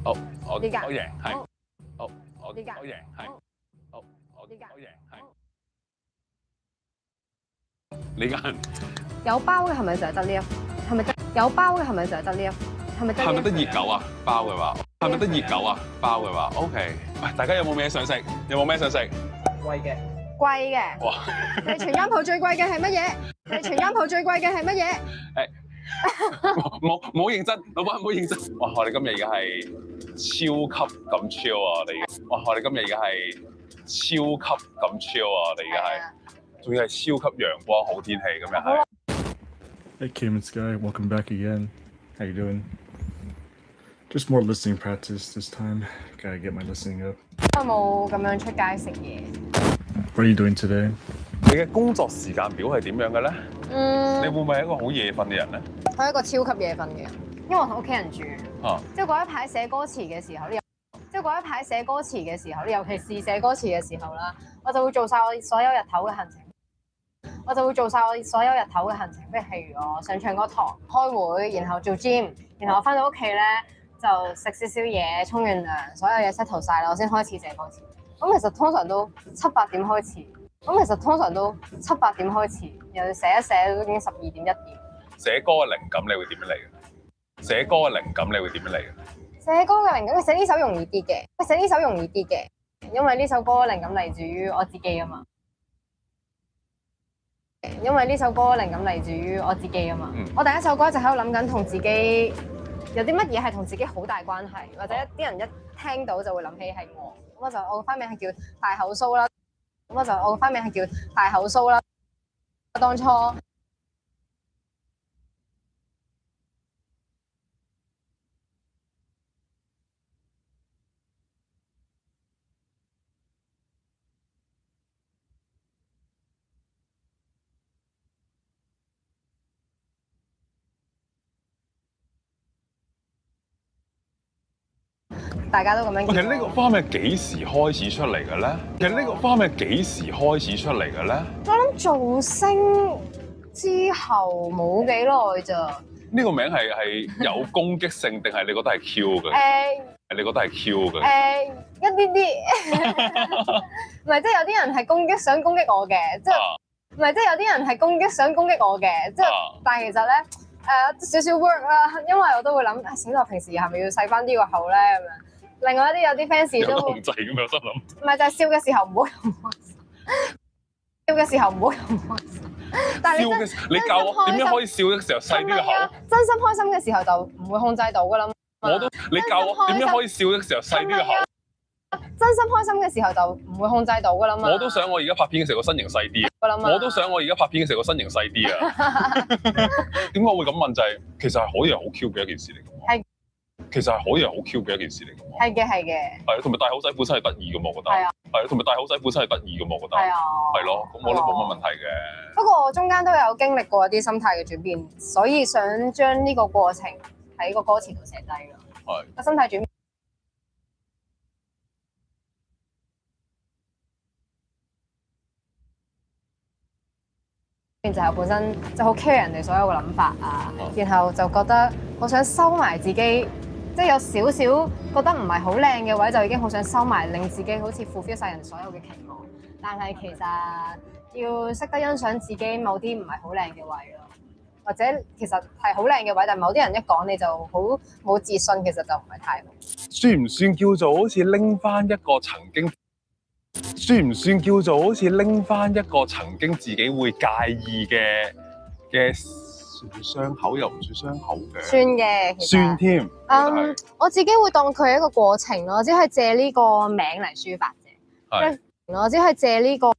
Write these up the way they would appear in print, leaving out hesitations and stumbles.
好，我呢間我贏係，好好我呢間我贏係，好好我呢間我贏係。呢間有包嘅係咪就係得呢一？係咪得有包嘅係咪就係得呢一？係咪得？係咪得熱狗啊？包嘅話，係咪得熱狗啊？包嘅話，OK。喂，大家有冇咩想食？有冇咩想食？貴嘅。貴嘅。哇！你哋全間鋪最貴嘅係乜嘢？你哋全間鋪最貴嘅係乜嘢？冇認真，老闆冇認真。哇！我哋今日而家係超級咁 chill 啊！我哋哇！我哋今日而家係超級咁 chill 啊！我哋而家係，仲要係超級陽光好天氣咁又係。Hey Kim and Sky, welcome back again. How you doing? Just more listening practice this time. Gotta get my listening up. 有冇咁樣出街食嘢？ What are you doing today? 你嘅工作時間表係點樣嘅咧？你會唔會係一個好夜瞓嘅人咧？我係一個超級夜瞓嘅人，因為我同屋企人住。即係嗰一排寫歌詞嘅時候，尤其是寫歌詞嘅時候啦，我就會做晒我所有日頭嘅行程。譬如我上唱歌堂、開會，然後做 gym， 然後我翻到屋企咧就食少少嘢，沖完涼，所有嘢 settle晒啦，我先開始寫歌詞。咁其實通常都7、8點開始，又要寫一寫都已經12點1點。寫歌嘅靈感你會點樣嚟嘅？寫歌嘅靈感，寫呢首容易啲嘅，因為呢首歌靈感嚟自於我自己啊嘛。我第一首歌就喺度諗緊同自己有啲乜嘢係同自己好大關係，或者啲人一聽到就會諗起係我。我個花名係叫大口蘇啦。當初大家都咁樣叫。其實呢個花名幾時開始出嚟嘅咧？我諗造星之後冇幾耐咋。呢個名係有攻擊性定係你覺得係 Q 嘅？一啲啲，唔係即係有啲人係想攻擊我嘅，即係唔係即係有啲人係想攻擊我嘅，即係但係其實咧少少 work 啦，因為我都會諗死我平時係咪要細翻啲個口咧咁樣。另外有啲 fans 都控制咁樣心諗，唔係就係笑嘅時候唔好咁開心，但係你教我點樣可以笑嘅時候細啲個口？真心開心嘅時候就唔會控制到噶啦。你教我點樣可以笑嘅時候細啲個口？真心開心嘅時候就唔會控制到噶啦嘛。我都想我而家拍片嘅時候個身形細啲啊！點解會咁問？就係其實係可以係好 Q 嘅一件事嚟㗎嘛。係嘅。係，同埋戴口仔本身係得意㗎嘛，我覺得。係啊。係咯，咁我都冇乜問題嘅。不過我中間都有經歷過一啲心態嘅轉變，所以想將呢個過程喺個歌詞度寫低咯。係。個心態轉變。就係本身就好 care 人哋所有嘅諗法啊，然後就覺得好想收埋自己，即係有少少覺得唔係好靚嘅位，就已經好想收埋，令自己好似 fulfill 晒人所有嘅期望。但係其實要識得欣賞自己某啲唔係好靚嘅位咯，或者其實係好靚嘅位，但係某啲人一講你就好冇自信，其實就唔係太好。算唔算叫做好似拎翻一個曾經自己會介意嘅傷口，又唔算傷口嘅？算嘅，算添。我自己會當佢係一個過程咯，只係借呢個名嚟抒發啫。係。我只係借呢個。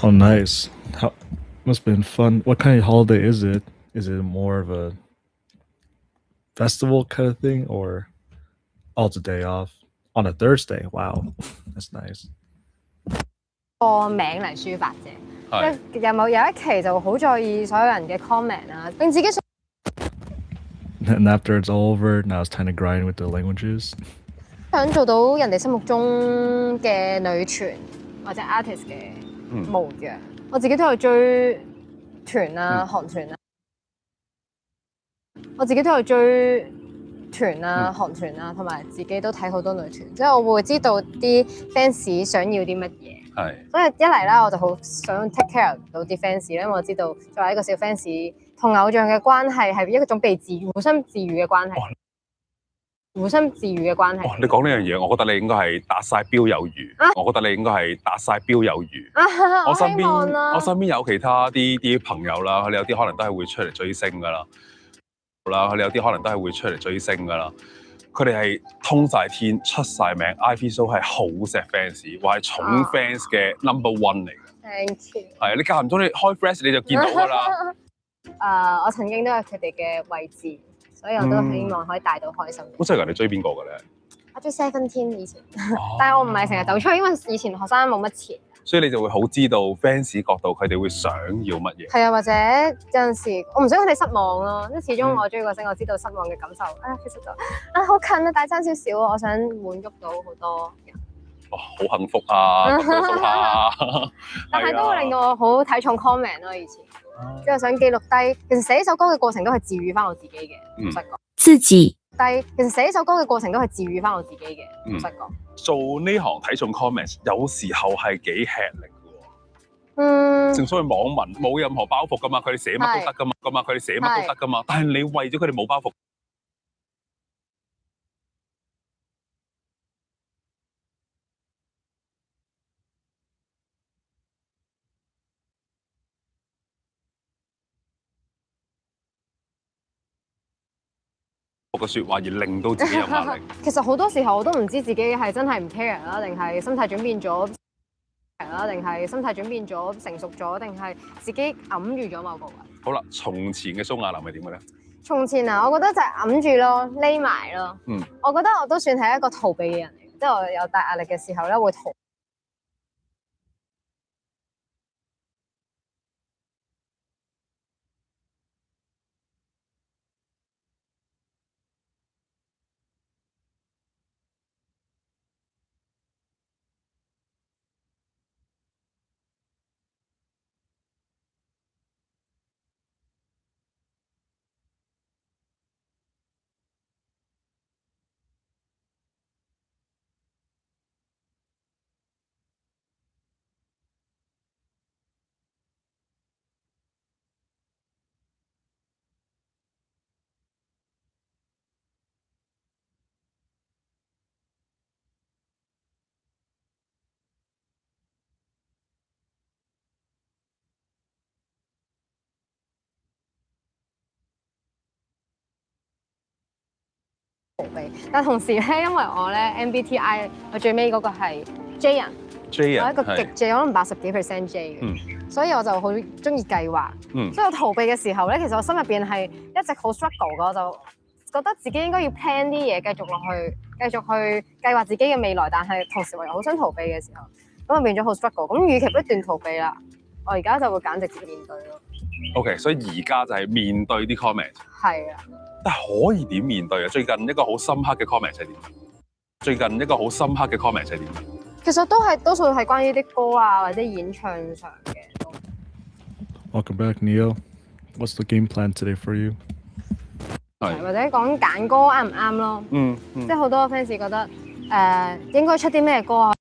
Oh, nice. Must have been fun. What kind of holiday is it? Is it more of a festival kind of thing, or it's a day off on a Thursday? Wow, that's nice. 個名嚟抒發啫。有一期就好在意所有人嘅 comment 啊，令自己。And after it's all over, now it's time to grind with the languages. 想做到人哋心目中嘅女團或者 artist 嘅模樣，我自己都有追團啊、韓團啊。我自己都有追團啊、韓團啊，同埋自己都睇好多女團，即係我會知道啲 fans 想要啲乜嘢。係。所以一嚟啦，我就好想 take care 到啲 fans 咧，因為我知道作為一個小 fans 同偶像嘅關係係一種被互相治愈嘅關係。互相治愈嘅關係。你講呢樣嘢，我覺得你應該係達晒標有餘。我覺得你應該係達晒標有餘。我身邊有其他啲朋友啦，佢哋有啲可能都係會出嚟追星噶啦。佢哋有啲可能都係會出嚟追星噶啦。佢哋係通晒天、出晒名 ，Ivy So 係好錫 fans， 話係寵 fans 嘅 No.1 嚟嘅。Thank you。係你間唔中你開 flash 你就見到㗎啦。我曾經都係佢哋嘅位置，所以我都希望可以帶到開心。咁即係你追邊個嘅咧？我追 Seventeen 以前，但係我唔係成日走出去，因為以前學生冇乜錢。所以你就會好知道 fans 角度佢哋會想要乜嘢。係啊，或者有陣時我唔想佢哋失望咯，因為始終我追個星，我知道失望嘅感受。其實就好近啊，大爭少少，我想滿足到好多人。哇，好幸福啊！但係都會令到我好睇重 comment 咯，以前即係想記錄低。其實寫呢首歌嘅過程都係治愈翻我自己嘅，老實講。自己。其實寫呢首歌嘅過程都係治愈翻我自己嘅，老實講。做呢行睇重 comment 有時候係幾吃力嘅喎。正所謂網民冇任何包袱噶嘛，佢哋寫乜都得噶嘛，佢哋寫乜都得噶嘛。但係你為咗佢哋冇包袱嘅説話而令到自己有壓力。其實好多時候我都唔知自己係真係唔 care 啦，定係心態轉變咗定係心態轉變咗成熟咗，定係自己揞住咗某部分。好啦，從前嘅蘇亞南係點嘅咧？從前啊，我覺得就係揞住咯，匿埋咯。我覺得我都算係一個逃避嘅人嚟，即係我有大壓力嘅時候咧會逃。但同時咧，因為我咧 MBTI 我最尾嗰個係 J 人，我一個極 J， 可能80幾% J 嘅，所以我就好中意計劃。所以我逃避嘅時候咧，其實我心入邊係一直好 struggle 嘅，我就覺得自己應該要 plan 啲嘢，繼續去計劃自己嘅未來，但係同時我又好想逃避嘅時候，咁就變咗好 struggle。咁與其不斷逃避啦，我而家就會揀直接面對咯。OK， 所以而家就係面對啲 comment。係啊。但係可以點面對啊？最近一個好深刻嘅 comment 係點？最近一個好深刻嘅 comment 係點？其實多數係關於啲歌啊或者演唱上嘅。Welcome back, Neil. What's the game plan today for you? 或者講揀歌啱唔啱咯？即係好多 fans 覺得應該出啲咩歌啊？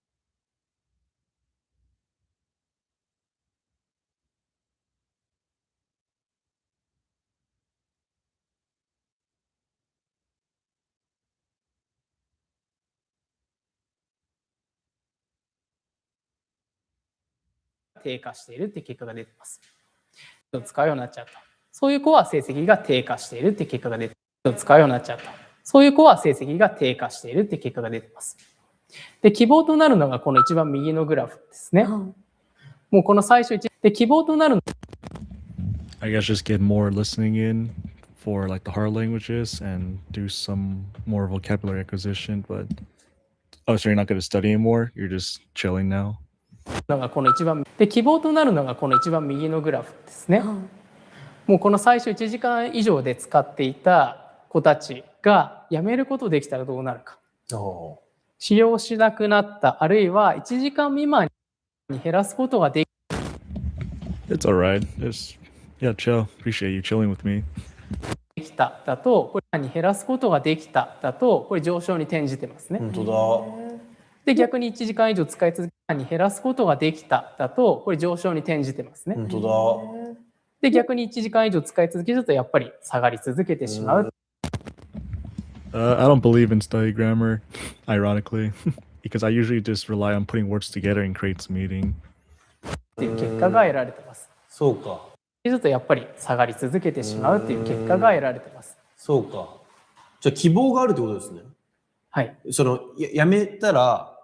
低下しているって結果が出てます。使うようになっちゃった。そういう子は成績が低下しているって結果が出てます。使うようになっちゃった。そういう子は成績が低下しているって結果が出てます。で、希望となるのがこの一番右のグラフですね。もうこの最初で希望となるの。I guess just get more listening in for like the hard languages and do some more vocabulary acquisition. But so you're not going to study anymore? You're just chilling now? この一番で希望となるのがこの一番右のグラフですね。もうこの最初1時間以上で使っていた子たちが辞めることできたらどうなるか。使用しなくなった、あるいは1時間未満に減らすことができる。 It's alright. Yeah, chill. Appreciate you chilling with me. でききただとこれに減らすことができただとこれ上昇に転じてますね。本当で逆に1時間以上使い続けに減らすことができただとこれ上昇に転じてますね。だ。本当で逆に1時間以上使い続けるとやっぱり下がり続けてしまう。I don't believe in study grammar, ironically, because I usually just rely on putting words together and creates meaning. っていう結果が得られてます。だ。そうか。するとやっぱり下がり続けてしまうっていう結果が得られてます。そうか。じゃあ希望があるってことですね。はいやめたら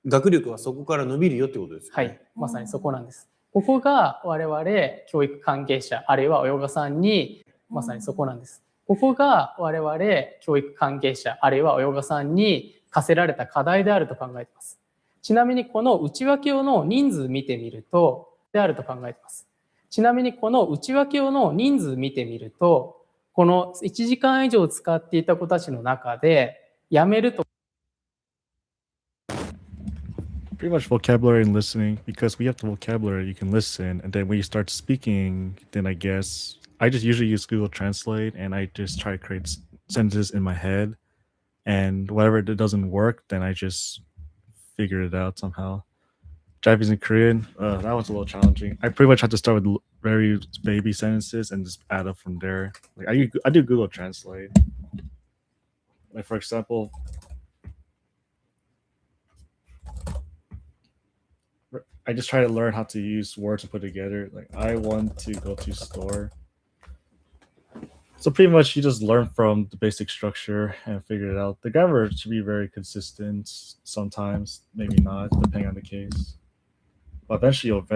学力はそこから伸びるよってことですよね。はい、まさにそこなんです。ここが我々教育関係者あるいは親御さんにまさにそこなんです。ここが我々教育関係者あるいは親御さんに課せられた課題であると考えています。ちなみにこの内訳用の人数見てみるとであると考えています。ちなみにこの内訳用の人数見てみるとこの1時間以上使っていた子たちの中でやめるとPretty much vocabulary and listening, because we have the vocabulary, you can listen, and then when you start speaking, then I guess I just usually use Google Translate and I just try to create sentences in my head, and whatever that doesn't work, then I just figure it out somehow. Japanese and Korean, that was a little challenging. I pretty much had to start with very baby sentences and just add up from there. Like I do Google Translate. Like for example, I just try to learn how to use words to put together. Like I want to go to store. So pretty much you just learn from the basic structure and figure it out. The grammar should be very consistent sometimes, maybe not, depending on the case. But eventually you'll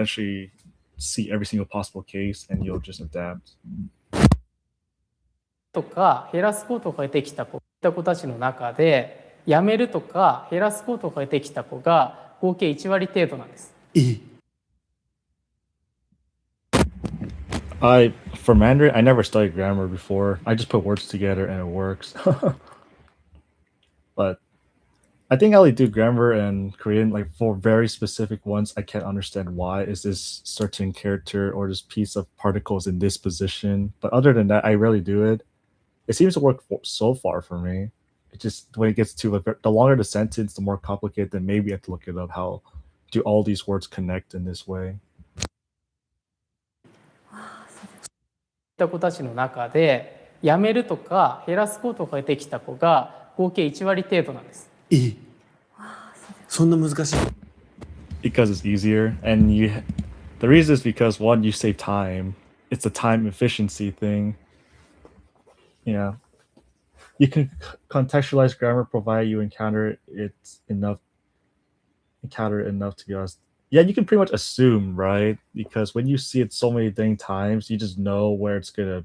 see every single possible case and you'll just adapt. とか減らすことができた子たちの中でやめるとか減らすことができた子が合計1割程度なんです。For Mandarin, I never studied grammar before. I just put words together and it works. But I think I only do grammar and Korean like for very specific ones. I can't understand why is this certain character or this piece of particles in this position. But other than that, I rarely do it. It seems to work so far for me. It just when it gets to the longer the sentence, the more complicated. Then maybe I have to look it up. How do all these words connect in this way? た子たちの中でやめるとか減らすことができた子が合計1割程度なんです。そんな難しい。Because it's easier, and the reason is because one, you save time. It's a time efficiency thing. You can contextualize grammar provided you encounter it enough to be honest. Yeah, you can pretty much assume, right? Because when you see it so many dang times, you just know where it's gonna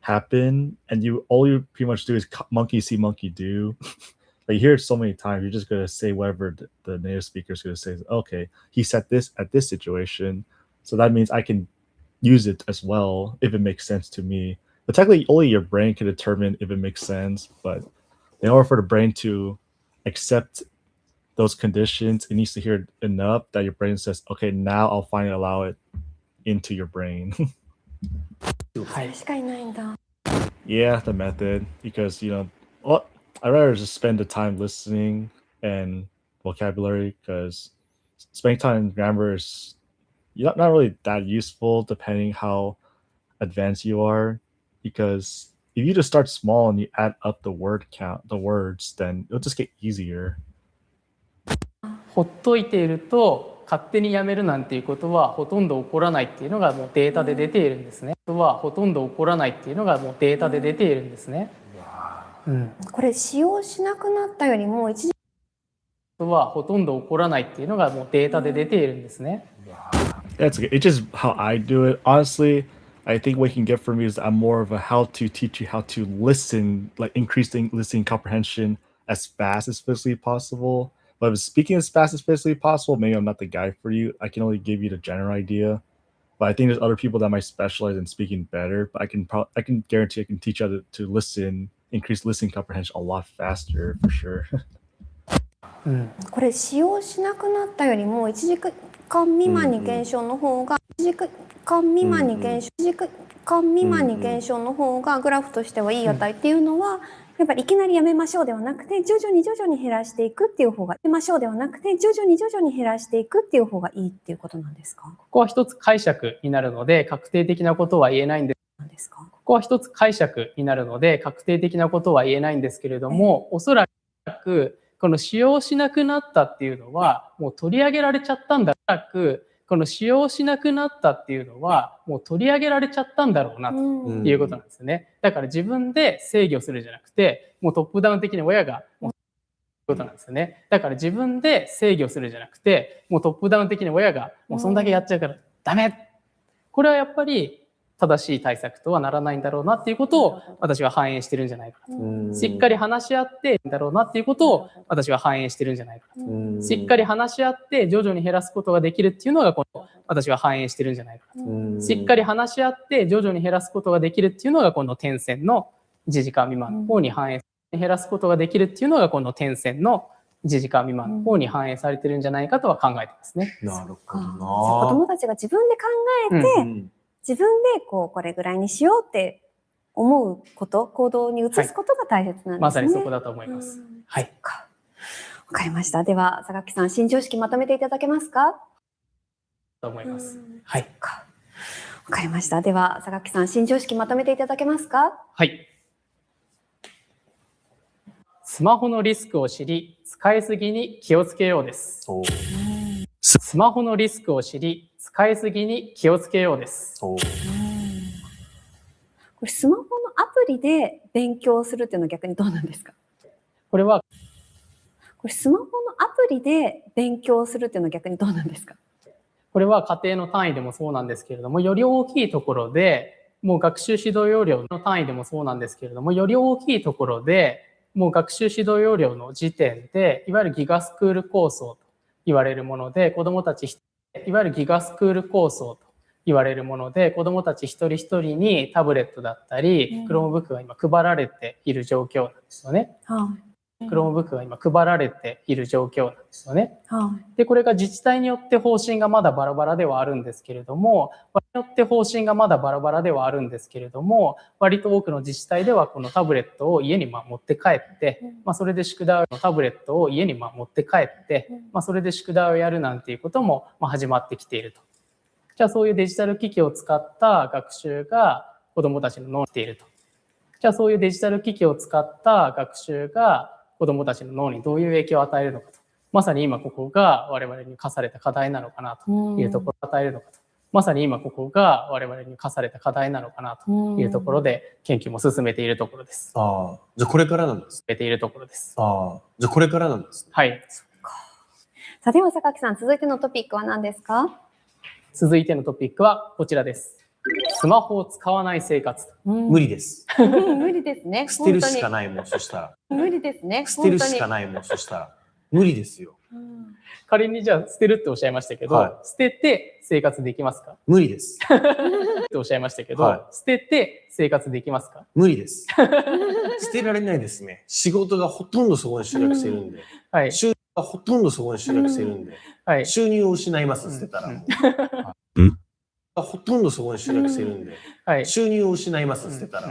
happen, and all you pretty much do is monkey see, monkey do. Like you hear it so many times, you're just gonna say whatever the native speaker is gonna say. Okay, he said this at this situation, so that means I can use it as well if it makes sense to me. But technically, only your brain can determine if it makes sense. But in order for the brain to accept those conditions, it needs to hear enough that your brain says, okay, now I'll finally allow it into your brain. それしかいないんだ。 Yeah, the method. Because, I'd rather just spend the time listening and vocabulary, because spending time in grammar is not really that useful depending how advanced you are. Because if you just start small and you add up the words, then it'll just get easier. ほっといていると勝手にやめるなんていうことはほとんど起こらないっていうのがもうデータで出ているんですね。ほとんど起こらないっていうのがもうデータで出ているんですね。これ使用しなくなったよりも一時はほとんど起こらないっていうのがもうデータで出ているんですね。That's good. It's just how I do it. Honestly, I think what you can get from me is I'm more of a how to teach you how to listen, like increasing listening comprehension as fast as physically possible. But if speaking as fast as physically possible, maybe I'm not the guy for you. I can only give you the general idea. But I think there's other people that might specialize in speaking better. But I can guarantee I can teach you to listen, increase listening comprehension a lot faster for sure. これ使用しなくなったよりも一時間未満に減少の方が1時間未満に減少1時間未満に減少の方がグラフとしてはいい値っていうのは、やっぱりいきなりやめましょうではなくて徐々に減らしていくっていう方がやめましょうではなくて徐々に減らしていくっていう方がいいっていうことなんですか？ここは一つ解釈になるので確定的なことは言えないんです。ここは一つ解釈になるので確定的なことは言えないんですけれども、おそらくこの使用しなくなったっていうのはもう取り上げられちゃったんだろう。この使用しなくなったっていうのはもう取り上げられちゃったんだろうなということなんですね。だから自分で制御するんじゃなくて、もうトップダウン的に親がもうことなんですね。だから自分で制御するんじゃなくて、もうトップダウン的に親がもうそんだけやっちゃうからダメ。これはやっぱり正しい対策とはならないんだろうなっていうことを私は反映してるんじゃないかなと。しっかり話し合ってだろうなっていうことを私は反映してるんじゃないかなと。しっかり話し合って徐々に減らすことができるっていうのがこの私は反映してるんじゃないかなと。しっかり話し合って徐々に減らすことができるっていうのがこの点線の1時間未満の方に反映減らすことができるっていうのがこの点線の1時間未満の方に反映されてるんじゃないかとは考えてますね。なるほどな。子供たちが自分で考えて、自分でこれぐらいにしようって思うこと、行動に移すことが大切なんですね。まさにそこだと思います。はい。わかりました。では、榊さん、新常識まとめていただけますか？と思います。はい。わかりました。では、榊さん、新常識まとめていただけますか？はい。スマホのリスクを知り、使いすぎに気をつけようです。スマホのリスクを知り、使いすぎに気をつけようです。これスマホのアプリで勉強するっていうのは逆にどうなんですか？これスマホのアプリで勉強するっていうのは逆にどうなんですか？これは家庭の単位でもそうなんですけれども、より大きいところで、もう学習指導要領の単位でもそうなんですけれども、より大きいところで、もう学習指導要領の時点で、いわゆるギガスクール構想と言われるもので、子どもたち、いわゆるギガスクール構想と言われるもので、子どもたち一人一人にタブレットだったり、クロームブックが今配られている状況なんですよね。クロームブックが今配られている状況なんですよね。で、これが自治体によって方針がまだバラバラではあるんですけれども、割と多くの自治体ではこのタブレットを家に持って帰って、それで宿題のタブレットを家に持って帰って、それで宿題をやるなんていうことも始まってきていると。じゃあそういうデジタル機器を使った学習が子どもたちの脳にしていると。じゃあそういうデジタル機器を使った学習が子どもたちの脳にどういう影響を与えるのかと。まさに今ここが我々に課された課題なのかなというところを与えるのかと。まさに今ここが我々に課された課題なのかなというところで研究も進めているところです。じゃあこれからなんです。進めているところです。じゃあこれからなんです。はい。さあでは榊さん、続いてのトピックは何ですか？続いてのトピックはこちらです。スマホを使わない生活。無理です。無理ですね。捨てるしかないもん、そしたら。無理ですね。捨てるしかないもん、そしたら。無理ですよ。仮にじゃあ捨てるっておっしゃいましたけど、捨てて生活できますか？無理です。っておっしゃいましたけど、捨てて生活できますか？無理です。捨てられないですね。仕事がほとんどそこに集約してるんで。収入がほとんどそこに集約してるんで。収入を失います、捨てたら。ほとんどそこに集約してるんで。収入を失います、捨てたら。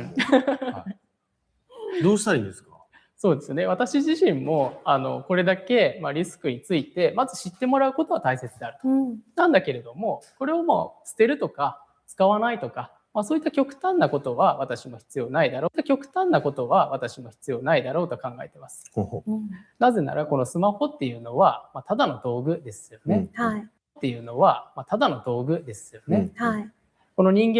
どうしたらいいんですか？そうですね。私自身もこれだけリスクについてまず知ってもらうことは大切であると。なんだけれども、これをもう捨てるとか使わないとか、そういった極端なことは私も必要ないだろう。極端なことは私も必要ないだろうと考えてます。なぜならこのスマホっていうのはただの道具ですよね。っていうのはただの道具ですよね。この人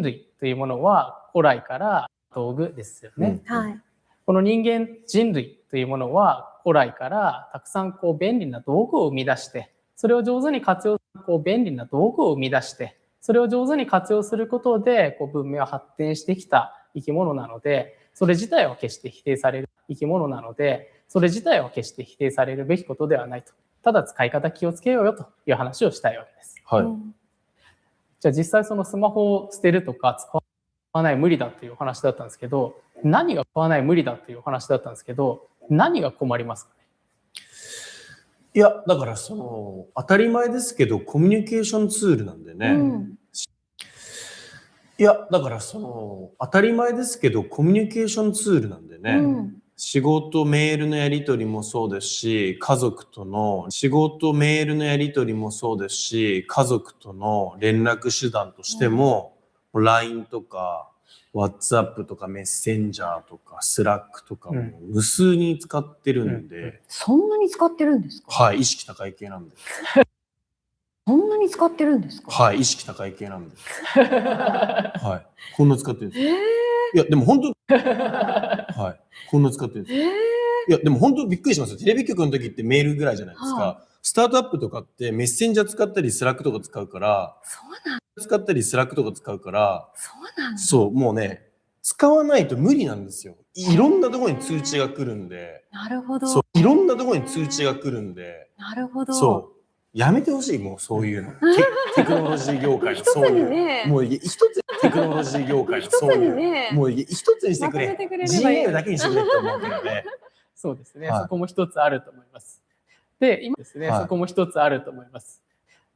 類というものは古来から道具ですよね。この人類というものは古来からたくさん便利な道具を生み出して、それを上手に活用便利な道具を生み出して、それを上手に活用することで文明は発展してきた生き物なので、それ自体は決して否定される生き物なので、それ自体は決して否定されるべきことではないと。ただ使い方気をつけようよという話をしたいわけです。じゃあ実際そのスマホを捨てるとか使わない無理だっていうお話だったんですけど、何が使わない無理だっていうお話だったんですけど、何が困りますかね？いや、だからその、当たり前ですけど、コミュニケーションツールなんでね。いや、だからその、当たり前ですけど、コミュニケーションツールなんでね。仕事、メールのやり取りもそうですし、家族との、仕事、メールのやり取りもそうですし、家族との連絡手段としても、LINE とか、WhatsApp とかメッセンジャーとか、Slack とかも無数に使ってるんで。そんなに使ってるんですか？はい、意識高い系なんで。そんなに使ってるんですか？はい、意識高い系なんで。はい、こんな使ってるんです。いや、でも本当、はい、こんな使ってるんです。いや、でも本当びっくりしますよ。テレビ局の時ってメールぐらいじゃないですか。スタートアップとかってメッセンジャー使ったりスラックとか使うから、使ったりスラックとか使うから、そう、もうね、使わないと無理なんですよ。いろんなところに通知が来るんで。なるほど。そう、いろんなところに通知が来るんで。なるほど。そう。やめてほしい、もうそういうの。テクノロジー業界のそういう。もう一つテクノロジー業界のそういう。もう一つにしてくれ。Gmail だけにしてくれって思うけどね。そうですね、そこも一つあると思います。で、今ですね、そこも一つあると思います。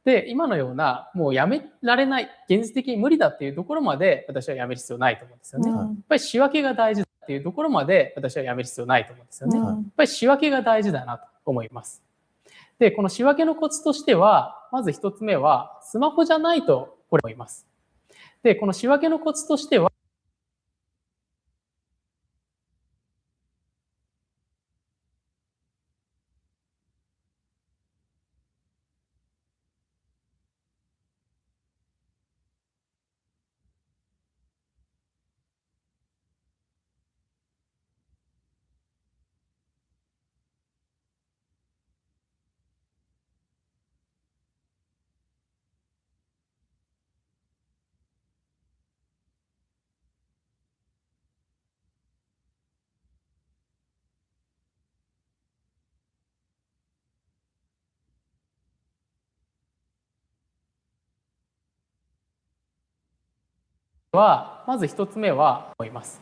で、今のような、もうやめられない、現実的に無理だっていうところまで私はやめる必要ないと思うんですよね。やっぱり仕分けが大事だっていうところまで私はやめる必要ないと思うんですよね。やっぱり仕分けが大事だなと思います。で、この仕分けのコツとしては、まず一つ目は、スマホじゃないとこれ思います。で、この仕分けのコツとしては、まず一つ目は思います。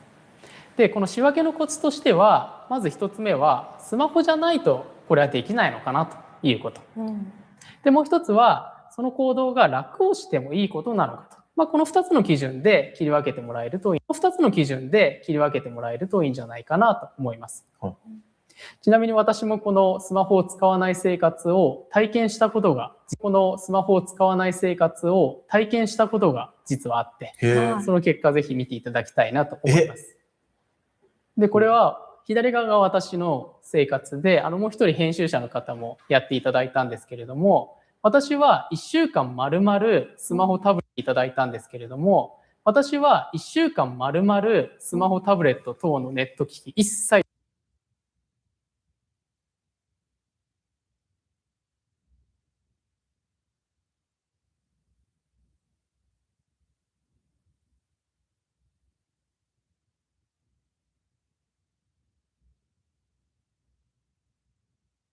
で、この仕分けのコツとしては、まず一つ目は、スマホじゃないとこれはできないのかなということ。で、もう一つは、その行動が楽をしてもいいことなのかと。この2つの基準で切り分けてもらえるといい。2つの基準で切り分けてもらえるといいんじゃないかなと思います。ちなみに私もこのスマホを使わない生活を体験したことが、実はあって、その結果ぜひ見ていただきたいなと思います。で、これは左側が私の生活で、もう一人編集者の方もやっていただいたんですけれども、私は1週間丸々スマホタブレットいただいたんですけれども、私は1週間丸々スマホタブレット等のネット機器一切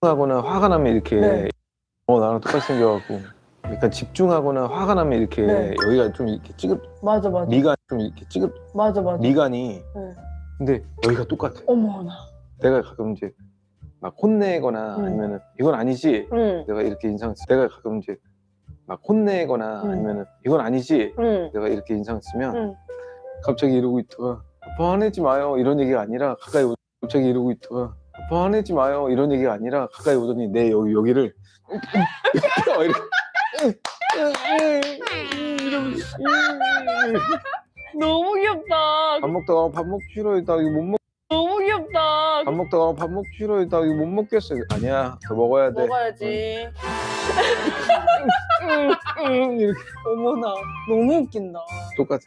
하거나 화가 나면 이렇게 나랑 똑같이 생겨갖고 약간 집중하거나 화가 나면 이렇게 여기가 좀 이렇게 맞아. 미간 좀 이렇게 맞아. 미간이 근데 여기가 똑같아. 어머나. 내가 가끔 이제 막 혼내거나 아니면은 이건 아니지. 내가 이렇게 내가 가끔 이제 막 혼내거나 아니면은 이건 아니지. 내가 이렇게 인상 쓰면 갑자기 이러고 있다가 아빠 화내지 마요 이런 얘기가 아니라 가까이 갑자기 이러고 있다가 아빠 화내지 마요 이런 얘기가 아니라 가까이 오더니 내 여기를 너무 귀엽다. 밥 먹다가 밥 먹기 싫어 나 이거 못 먹 너무 귀엽다. 밥 먹다가 밥 먹기 싫어 나 이거 못 먹겠어 아니야 더 먹어야 돼 먹어야지. 이렇게 어머나. 너무 웃긴다. 똑같아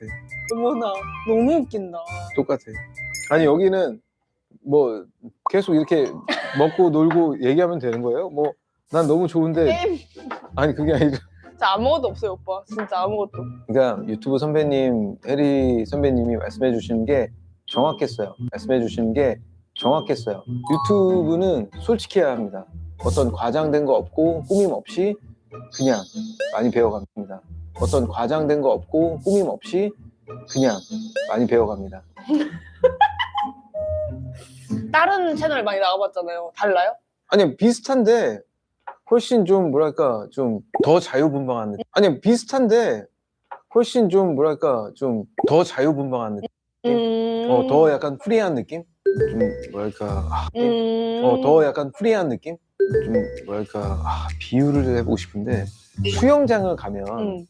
어머나. 너무 웃긴다. 똑같아 아니 여기는 뭐 계속 이렇게 먹고 놀고 얘기하면 되는 거예요? 뭐 난 너무 좋은데 게임. 아니 그게 아니라 진짜 아무것도 없어요, 오빠. 진짜 아무것도. 그러니까 유튜브 선배님 해리 선배님이 말씀해 주시는 게 정확했어요. 유튜브는 솔직해야 합니다. 어떤 과장된 거 없고 꾸밈 없이 그냥 많이 배워갑니다. 다른 채널 많이 나가봤잖아요. 달라요? 아니 비슷한데 훨씬 좀 뭐랄까 좀 더 자유분방한 느낌. 아니 비슷한데 훨씬 좀 뭐랄까 좀 더 자유분방한 느낌. 더 약간 프리한 느낌? 좀 뭐랄까 더 약간 프리한 느낌? 좀 뭐랄까 비유를 해보고 싶은데 수영장을 가면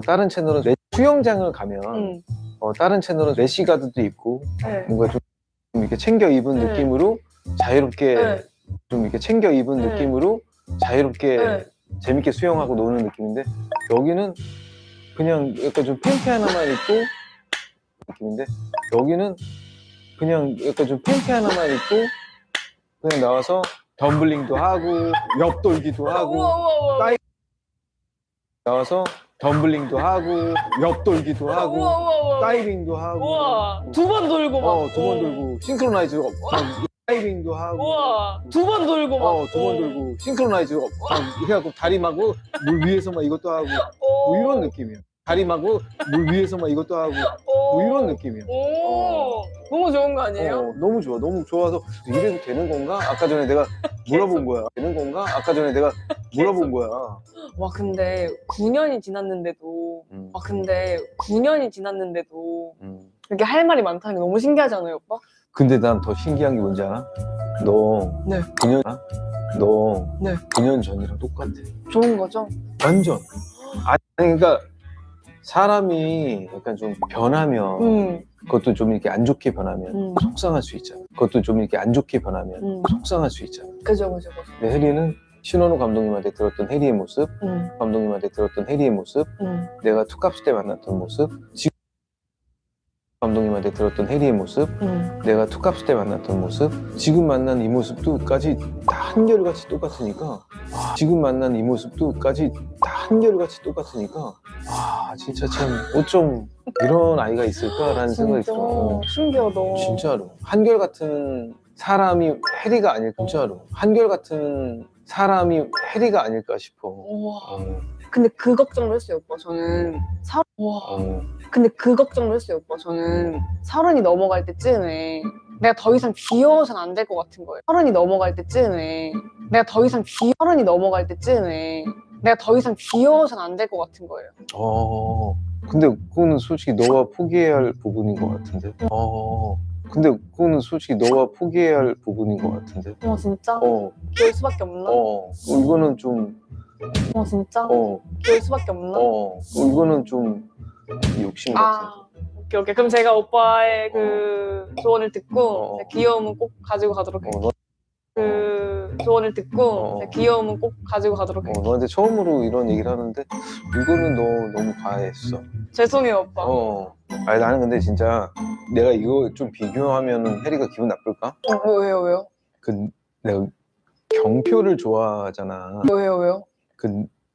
다른 채널은 수영장을 가면 다른 채널은 래시가드도 입고 네. 뭔가 좀 이렇게 챙겨 입은 네. 느낌으로 자유롭게 네. 좀 이렇게 챙겨 입은 네. 느낌으로 자유롭게 네. 재밌게 수영하고 노는 느낌인데 여기는 그냥 약간 좀 팬티 하나만 입고 느낌인데 여기는 그냥 약간 좀 팬티 하나만 입고 그냥 나와서 덤블링도 하고 옆돌기도 하고 우와. 따이 나와서 덤블링도 하고 옆돌기도 하고 우와. 다이빙도 하고 우와. 두 번 돌고 막. 두 번 돌고 싱크로나이즈 다이빙도 하고 우와. 두 번 돌고 막. 두 번 돌고 싱크로나이즈 해갖고 다리마고 물 위에서 막 이것도 하고 뭐 이런 느낌이야. 다리마고 물 위에서 막 이것도 하고 뭐 이런 느낌이야. 오. 너무 좋은 거 아니에요? 너무 좋아. 너무 좋아서 이래도 되는 건가? 아까 전에 내가 물어본 거야. 되는 건가? 아까 전에 내가 물어본 거야. 와 근데 9년이 지났는데도 이렇게 할 말이 많다는 게 너무 신기하지 않아요, 오빠? 근데 난 더 신기한 게 뭔지 알아? 너 네. 9년 네. 9년 전이랑 똑같아. 좋은 거죠? 완전. 아니 그러니까 사람이 약간 좀 변하면 그것도 좀 이렇게 안 좋게 변하면 속상할 수 있잖아. 그것도 좀 이렇게 안 좋게 변하면 속상할 수 있잖아. 그죠. 근데 해리는 신원호 감독님한테 들었던 해리의 모습, 감독님한테 들었던 해리의 모습, 내가 투캅스 때 만났던 모습, 지금 감독님한테 들었던 해리의 모습, 내가 투캅스 때 만났던 모습, 지금 만난 이 모습도까지 다 한결같이 똑같으니까 지금 만난 이 모습도까지 다 한결같이 똑같으니까 진짜 참 어쩜 이런 아이가 있을까라는 생각이 들어. 신기하다. 진짜로 한결같은 사람이 해리가 아닐까. 진짜로 한결같은 사람이 해리가 아닐까 싶어. 우와. 근데 그 걱정을 했어요, 오빠. 저는 근데 그 걱정을 했어요, 오빠. 저는 30이 넘어갈 때쯤에 내가 더 이상 귀여워서는 안 될 것 같은 거예요. 30이 넘어갈 때쯤에 내가 더 이상 귀여워서는 안 될 것 같은 거예요. 근데 그거는 솔직히 너가 포기해야 할 부분인 것 같은데. 근데 그거는 솔직히 너가 포기해야 할 부분인 것 같은데. 진짜? 그럴 수밖에 없나? 이거는 좀. 진짜? 그럴 수밖에 없나? 이거는 좀 욕심 같은. 오케이. 그럼 제가 오빠의 그 조언을 듣고 제 귀여움은 꼭 가지고 가도록 할게요. 그 조언을 듣고 제 귀여움은 꼭 가지고 가도록 할게요. 너한테 처음으로 이런 얘기를 하는데 이거는 너 너무 과했어. 죄송해요, 오빠. 아니 나는 근데 진짜 내가 이거 좀 비교하면 해리가 기분 나쁠까? 왜요? 내가 경표를 좋아하잖아. 왜요?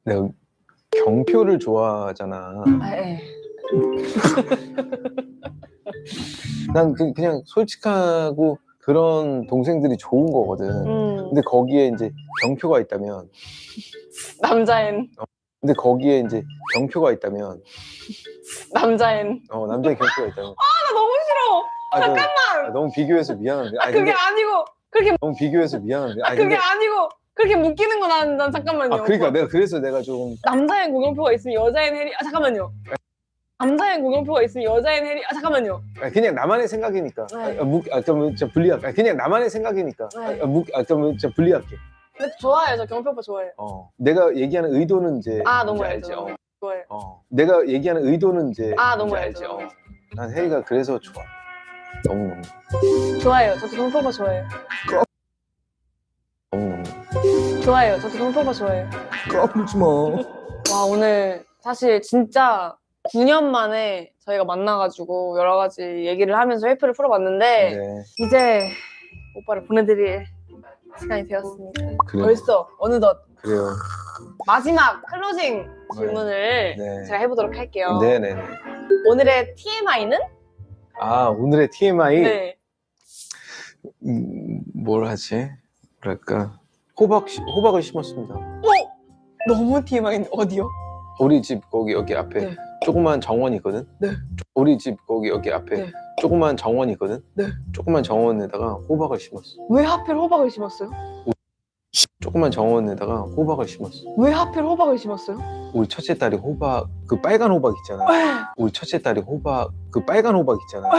내가 경표를 좋아하잖아. 예. 난 그냥 솔직하고 그런 동생들이 좋은 거거든. 근데 거기에 이제 경표가 있다면 남자엔 남자의 경표가 있다면 남자의 경표가 있다면 나 너무 싫어. 잠깐만. 너무 비교해서 미안한데. 그게 아니고 그렇게 너무 비교해서 미안한데. 그게 아니고 그렇게 묶이는 거 난 잠깐만요. 그러니까 내가 그래서 내가 좀 남자엔 고경표가 있으면 여자엔 해리. 잠깐만요. 남자엔 고경표가 있으면 여자엔 해리. 잠깐만요. 그냥 나만의 생각이니까. 그러면 진짜 불리할게. 그냥 나만의 생각이니까. 그러면 진짜 불리할게. 근데 좋아해요. 저 경표 오빠 좋아해요. 내가 얘기하는 의도는 이제 너무 알죠. 좋아해요. 내가 얘기하는 의도는 이제 너무 알죠. 난 혜리가 그래서 좋아. 너무 좋아해요. 저도 경표 오빠 좋아해요. 너무 좋아해요. 저도 경표 오빠 좋아해요. 까불지 마. 와 오늘 사실 진짜 9년 만에 저희가 만나가지고 여러 가지 얘기를 하면서 회피를 풀어봤는데 이제 오빠를 보내드릴 시간이 되었습니다. 그래요. 벌써 어느덧 그래요. 마지막 클로징 질문을 제가 해보도록 할게요. 네네. 오늘의 TMI는? 오늘의 TMI? 네. 뭘 하지? 뭐랄까 호박을 심었습니다. 너무 TMI인데 어디요? 우리 집 거기 여기 앞에 조그만 정원이 있거든? 우리 집 거기 여기 앞에 조그만 정원이 있거든? 조그만 정원에다가 호박을 심었어. 왜 하필 호박을 심었어요? 조그만 정원에다가 호박을 심었어. 왜 하필 호박을 심었어요? 우리 첫째 딸이 호박, 그 빨간 호박 있잖아. 우리 첫째 딸이 호박, 그 빨간 호박 있잖아.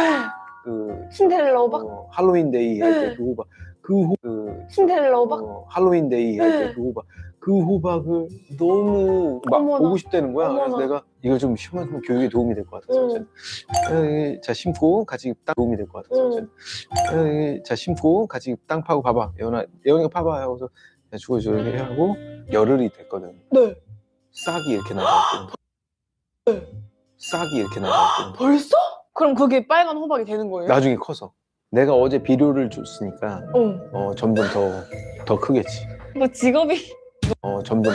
그 신데렐라 호박? 할로윈데이 할 때 그 호박. 신데렐라 호박? 할로윈데이 할 때 그 호박. 그 호박을 너무 막 어머나. 보고 싶다는 거야. 그래서 어머나. 내가 이거 좀 심으면 교육에 도움이 될 것 같아서. 자, 심고 같이 땅 도움이 될 것 같아서. 자, 심고 같이 땅 파고 봐봐. 예원이가 파봐. 하고서 주워줘 이렇게 하고 열흘이 됐거든. 네. 싹이 이렇게 나왔고. 싹이 이렇게 나왔고. 벌써? 그럼 그게 빨간 호박이 되는 거예요? 나중에 커서. 내가 어제 비료를 줬으니까 점점 더 크겠지. 뭐 직업이 점점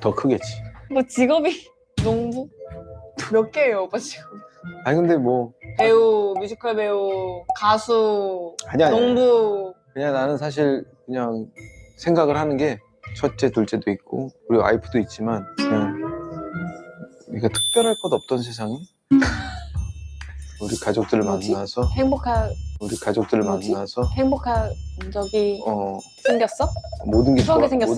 더 크겠지. 뭐 직업이 농부? 몇 개예요 오빠 지금? 아니 근데 뭐 배우, 뮤지컬 배우, 가수, 아니야. 농부. 그냥 나는 사실 그냥 생각을 하는 게 첫째, 둘째도 있고 우리 와이프도 있지만 그냥 이게 특별할 것 없던 세상에 우리 가족들을 뭐지? 만나서 뭐지? 행복한 적이 생겼어? 모든 게 추억이 생겼어?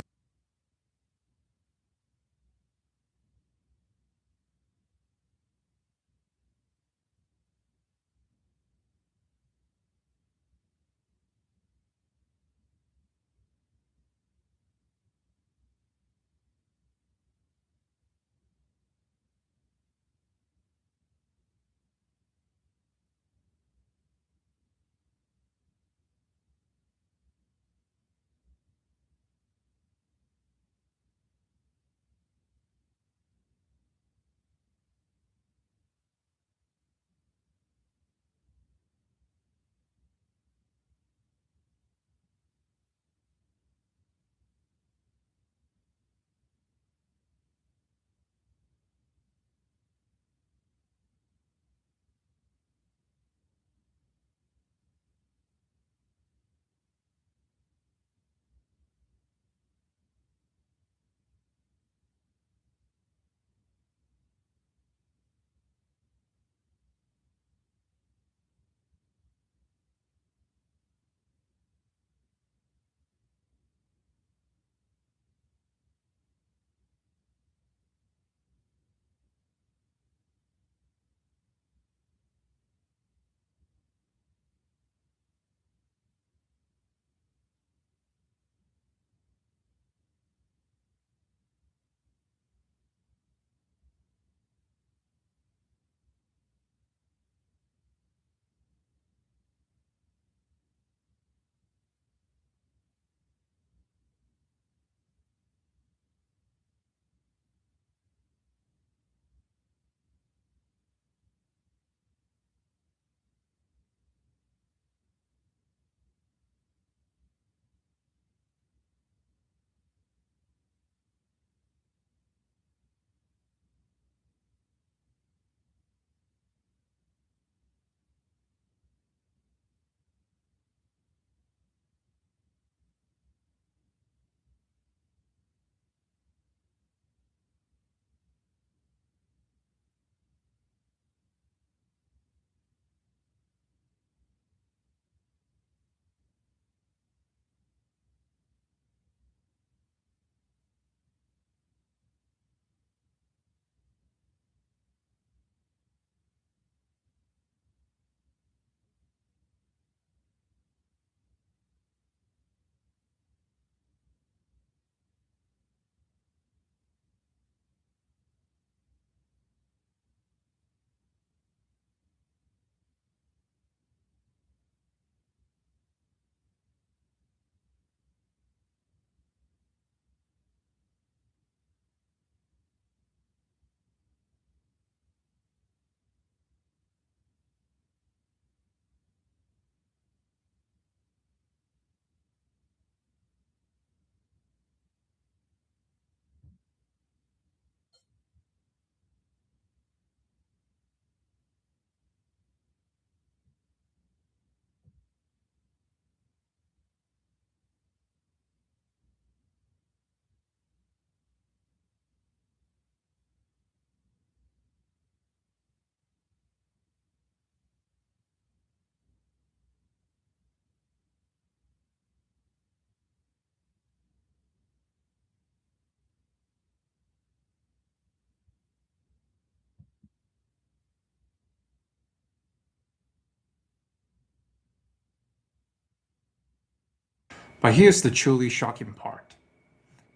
But here's the truly shocking part.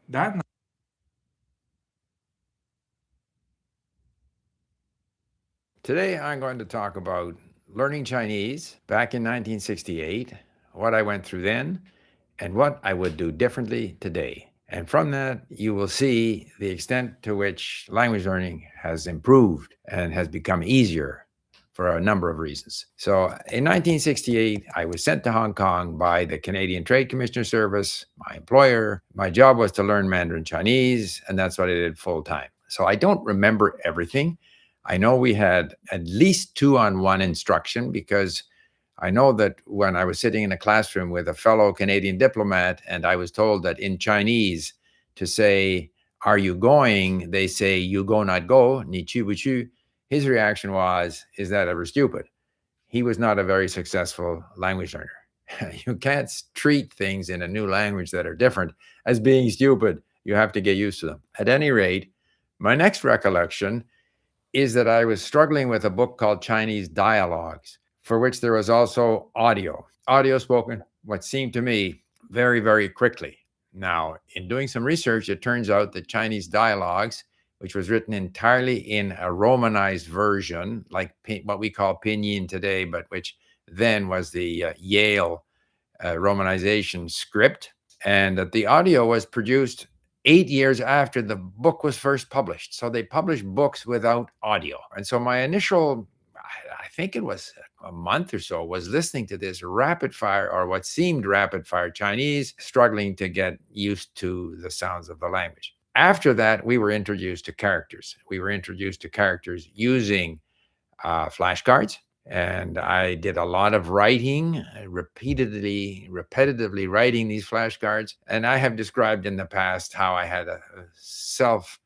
That Today, I'm going to talk about learning Chinese back in 1968, what I went through then, and what I would do differently today. And from that, you will see the extent to which language learning has improved and has become easier for a number of reasons. So in 1968, I was sent to Hong Kong by the Canadian Trade Commissioner Service, my employer. My job was to learn Mandarin Chinese, and that's what I did full time. So I don't remember everything. I know we had at least 2-on-1 instruction because I know that when I was sitting in a classroom with a fellow Canadian diplomat and I was told that in Chinese to say, "Are you going?" they say, "You go not go, ni chu bu chu." His reaction was, "Is that ever stupid?" He was not a very successful language learner. You can't treat things in a new language that are different as being stupid. You have to get used to them. At any rate, my next recollection is that I was struggling with a book called Chinese Dialogues, for which there was also audio spoken, what seemed to me very, very quickly. Now, in doing some research, it turns out that Chinese Dialogues, which was written entirely in a Romanized version, like what we call pinyin today, but which then was the Yale Romanization script, and that the audio was produced 8 years after the book was first published. So they published books without audio. And so my initial, I think it was a month or so, was listening to this rapid fire, or what seemed rapid fire Chinese, struggling to get used to the sounds of the language. After that, we were introduced to characters. We were introduced to characters using flashcards. And I did a lot of writing, repetitively writing these flashcards. And I have described in the past how I had a self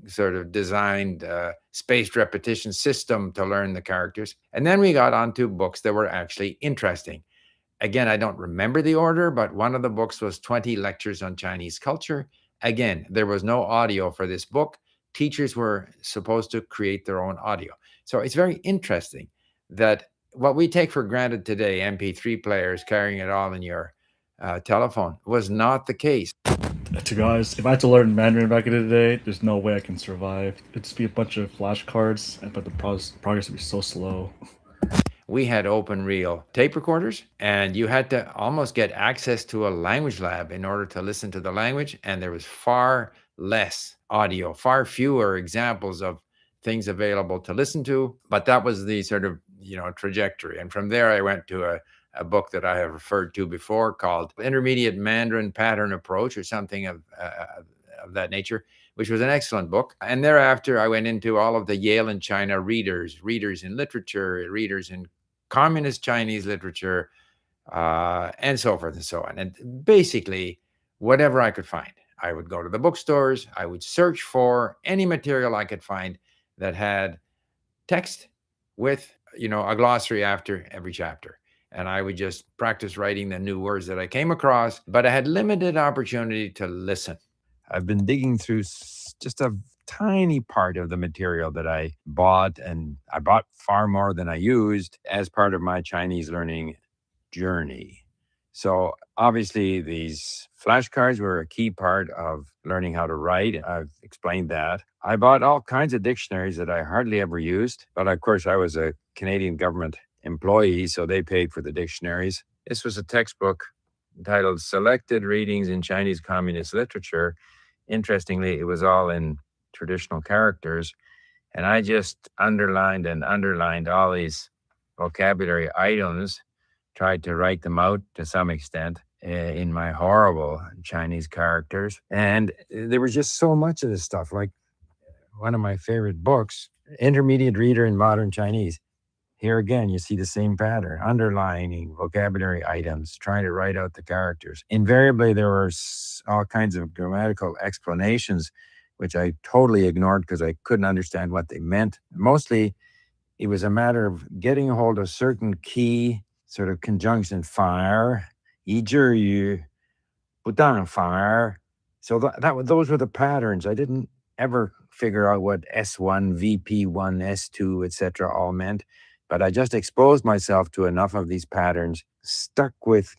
sort of designed spaced repetition system to learn the characters. And then we got onto books that were actually interesting. Again, I don't remember the order, but one of the books was 20 Lectures on Chinese Culture. Again, there was no audio for this book. Teachers were supposed to create their own audio. So it's very interesting that what we take for granted today, MP3 players carrying it all in your telephone, was not the case. To guys, if I had to learn Mandarin back in the day, there's no way I can survive. It'd just be a bunch of flashcards, but the progress would be so slow. We had open reel tape recorders, and you had to almost get access to a language lab in order to listen to the language, and there was far less audio, far fewer examples of things available to listen to, but that was the sort of, trajectory. And from there, I went to a book that I have referred to before called Intermediate Mandarin Pattern Approach, or something of that nature, which was an excellent book. And thereafter, I went into all of the Yale and China readers in literature, readers in communist Chinese literature, and so forth and so on. And basically, whatever I could find, I would go to the bookstores, I would search for any material I could find that had text with, a glossary after every chapter. And I would just practice writing the new words that I came across, but I had limited opportunity to listen. I've been digging through just a tiny part of the material that I bought, and I bought far more than I used as part of my Chinese learning journey. So obviously these flashcards were a key part of learning how to write. I've explained that. I bought all kinds of dictionaries that I hardly ever used, but of course I was a Canadian government employee, so they paid for the dictionaries. This was a textbook entitled Selected Readings in Chinese Communist Literature. Interestingly, it was all in traditional characters, and I just underlined all these vocabulary items, tried to write them out to some extent in my horrible Chinese characters. And there was just so much of this stuff, like one of my favorite books, Intermediate Reader in Modern Chinese. Here again, you see the same pattern, underlining vocabulary items, trying to write out the characters. Invariably, there were all kinds of grammatical explanations, which I totally ignored because I couldn't understand what they meant. Mostly, it was a matter of getting a hold of certain key sort of conjunction, fire, 一致语, 不当反而. So those were the patterns. I didn't ever figure out what S1, VP1, S2, etc. all meant. but I just exposed myself to enough of these patterns, stuck with,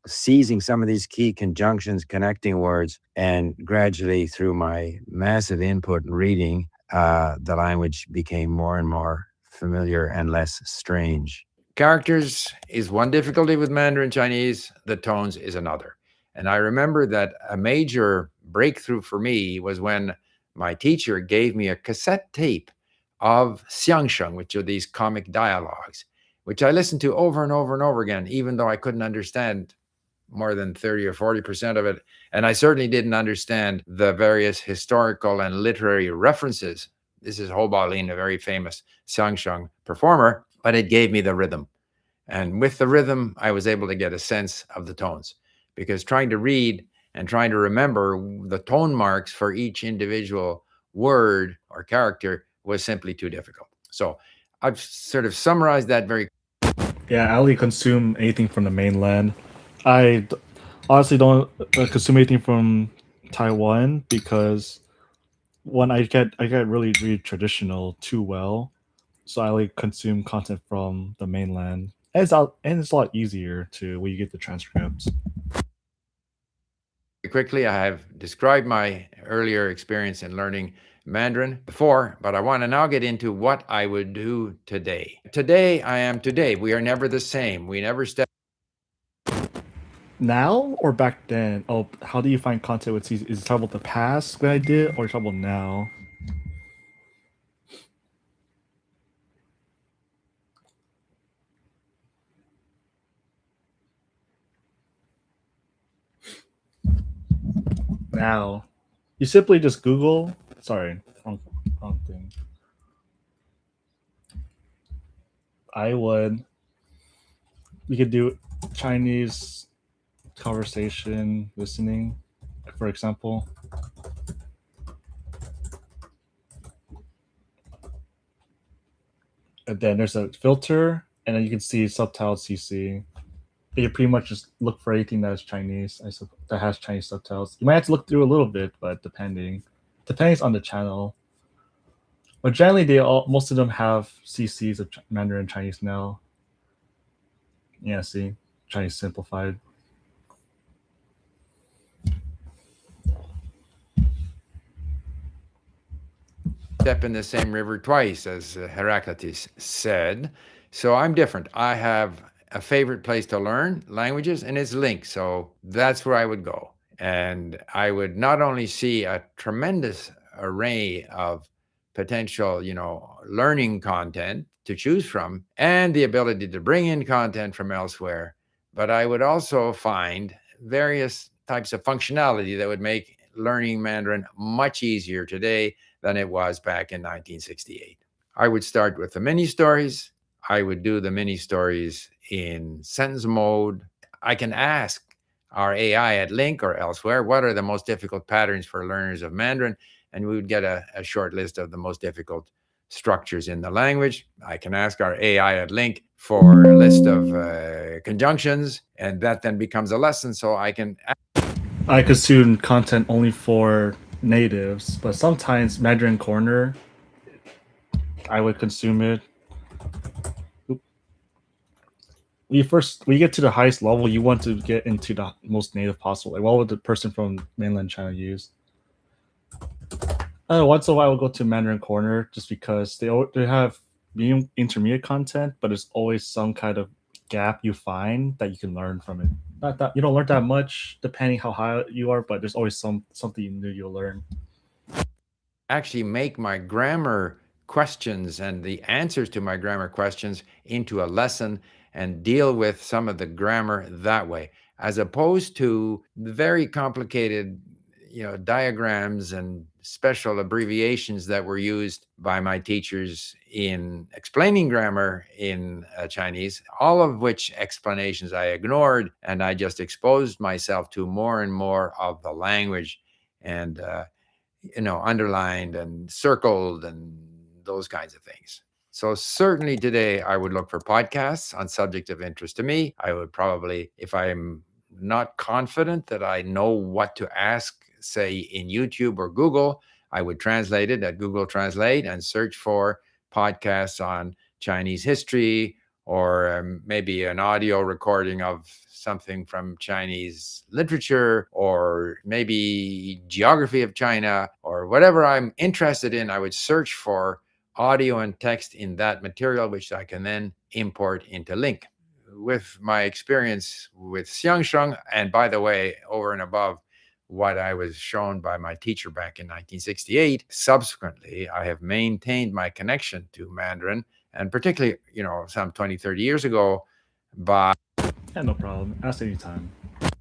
seizing some of these key conjunctions, connecting words, and gradually through my massive input and reading, the language became more and more familiar and less strange. Characters is one difficulty with Mandarin Chinese, the tones is another. And I remember that a major breakthrough for me was when my teacher gave me a cassette tape of xiangsheng, which are these comic dialogues, which I listened to over and over and over again, even though I couldn't understand more than 30 or 40% of it. And I certainly didn't understand the various historical and literary references. This is Ho Balin, a very famous xiangsheng performer, but it gave me the rhythm. And with the rhythm, I was able to get a sense of the tones, because trying to read and trying to remember the tone marks for each individual word or character was simply too difficult. So I've sort of summarized that very. Yeah, I only consume anything from the mainland. Honestly don't consume anything from Taiwan because one, I get really traditional too well, so I like consume content from the mainland. And it's a lot easier to when you get the transcripts. Quickly, I have described my earlier experience in learning Mandarin before, but I want to now get into what I would do today. Today, I am today. We are never the same. We never step. Now or back then? Oh, how do you find content with season? Is it talking about the past when I did, or talking about now? Now, you simply just Google. Sorry, wrong thing. We could do Chinese conversation listening, for example. And then there's a filter, and then you can see subtitles CC. You pretty much just look for anything that is Chinese, that has Chinese subtitles. You might have to look through a little bit, but depends on the channel. But generally, most of them have CCs of Mandarin Chinese now. Yeah, see, Chinese simplified. Step in the same river twice, as Heraclitus said. So I'm different. I have a favorite place to learn languages, and it's LingQ. So that's where I would go. And I would not only see a tremendous array of potential, learning content to choose from, and the ability to bring in content from elsewhere, but I would also find various types of functionality that would make learning Mandarin much easier today than it was back in 1968. I would start with the mini stories. I would do the mini stories in sentence mode. I can ask our AI at LingQ or elsewhere, what are the most difficult patterns for learners of Mandarin? And we would get a short list of the most difficult structures in the language. I can ask our AI at LingQ for a list of conjunctions, and that then becomes a lesson. So I consume content only for natives, but sometimes Mandarin Corner, I would consume it. When you get to the highest level, you want to get into the most native possible. Like, what would the person from mainland China use? Once in a while, I'll go to Mandarin Corner just because they have medium intermediate content, but there's always some kind of gap you find that you can learn from it. Not that you don't learn that much depending how high you are, but there's always something new you'll learn. Actually make my grammar questions and the answers to my grammar questions into a lesson and deal with some of the grammar that way, as opposed to the very complicated, diagrams and special abbreviations that were used by my teachers in explaining grammar in Chinese, all of which explanations I ignored, and I just exposed myself to more and more of the language and underlined and circled and those kinds of things. So certainly today I would look for podcasts on subject of interest to me. I would probably, if I'm not confident that I know what to ask, say in YouTube or Google, I would translate it at Google Translate and search for podcasts on Chinese history, or maybe an audio recording of something from Chinese literature, or maybe geography of China, or whatever I'm interested in, I would search for audio and text in that material, which I can then import into LingQ. With my experience with Xiangsheng, and by the way, over and above what I was shown by my teacher back in 1968, subsequently, I have maintained my connection to Mandarin, and particularly, some 20, 30 years ago, by Yeah, no problem. Ask anytime.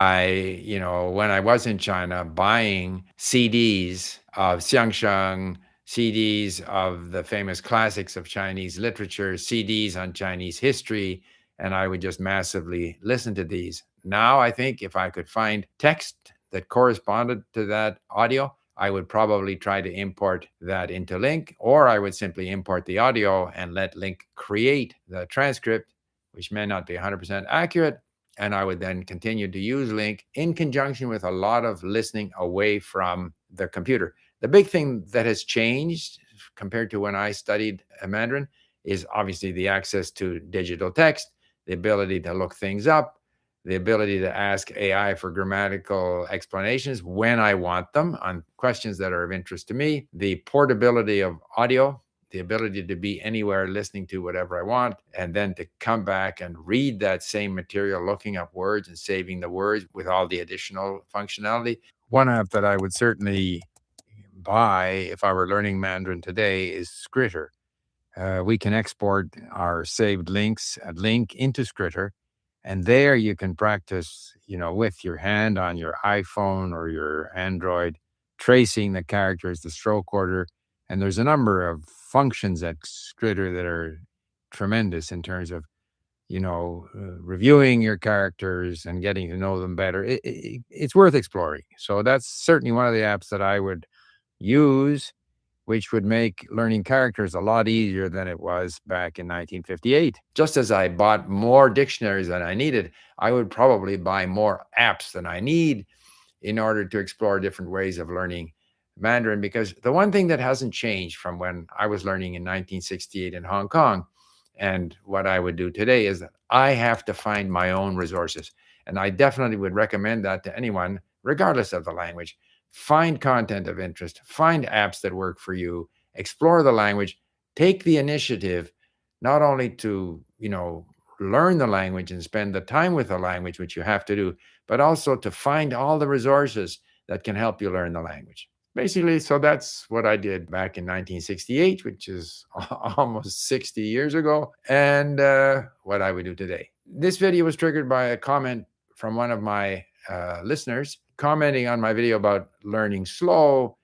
when I was in China, buying CDs of Xiangsheng, CDs of the famous classics of Chinese literature, CDs on Chinese history, and I would just massively listen to these. Now, I think if I could find text that corresponded to that audio, I would probably try to import that into LingQ, or I would simply import the audio and let LingQ create the transcript, which may not be 100% accurate. And I would then continue to use LingQ in conjunction with a lot of listening away from the computer. The big thing that has changed compared to when I studied Mandarin is obviously the access to digital text, the ability to look things up, the ability to ask AI for grammatical explanations when I want them on questions that are of interest to me, the portability of audio, the ability to be anywhere listening to whatever I want, and then to come back and read that same material, looking up words and saving the words with all the additional functionality. One app that I would certainly buy if I were learning Mandarin today is Scritter. We can export our saved links at LingQ into Scritter, and there you can practice, with your hand on your iPhone or your Android, tracing the characters, the stroke order. And there's a number of functions at Scritter that are tremendous in terms of, reviewing your characters and getting to know them better. It's worth exploring. So that's certainly one of the apps that I would use, which would make learning characters a lot easier than it was back in 1958. Just as I bought more dictionaries than I needed, I would probably buy more apps than I need in order to explore different ways of learning Mandarin, because the one thing that hasn't changed from when I was learning in 1968 in Hong Kong and what I would do today is that I have to find my own resources. And I definitely would recommend that to anyone, regardless of the language. Find content of interest, find apps that work for you, explore the language, take the initiative, not only to, learn the language and spend the time with the language, which you have to do, but also to find all the resources that can help you learn the language. Basically, so that's what I did back in 1968, which is almost 60 years ago, and what I would do today. This video was triggered by a comment from one of my listeners commenting on my video about learning slow.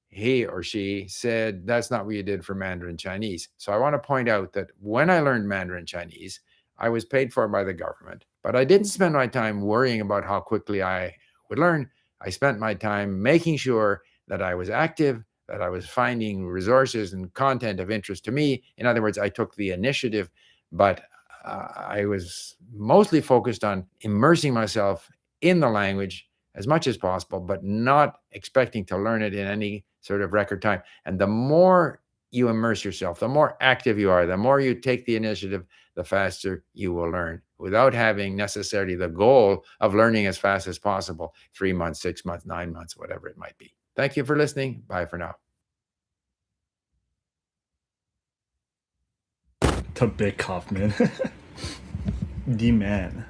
He or she said, that's not what you did for Mandarin Chinese. So I want to point out that when I learned Mandarin Chinese, I was paid for by the government, but I didn't spend my time worrying about how quickly I would learn. I spent my time making sure that I was active, that I was finding resources and content of interest to me. In other words, I took the initiative, but I was mostly focused on immersing myself in the language as much as possible, but not expecting to learn it in any sort of record time. And the more you immerse yourself, the more active you are, the more you take the initiative, the faster you will learn, without having necessarily the goal of learning as fast as possible, 3 months, 6 months, 9 months, whatever it might be. Thank you for listening. Bye for now. The Big Kaufman. The man.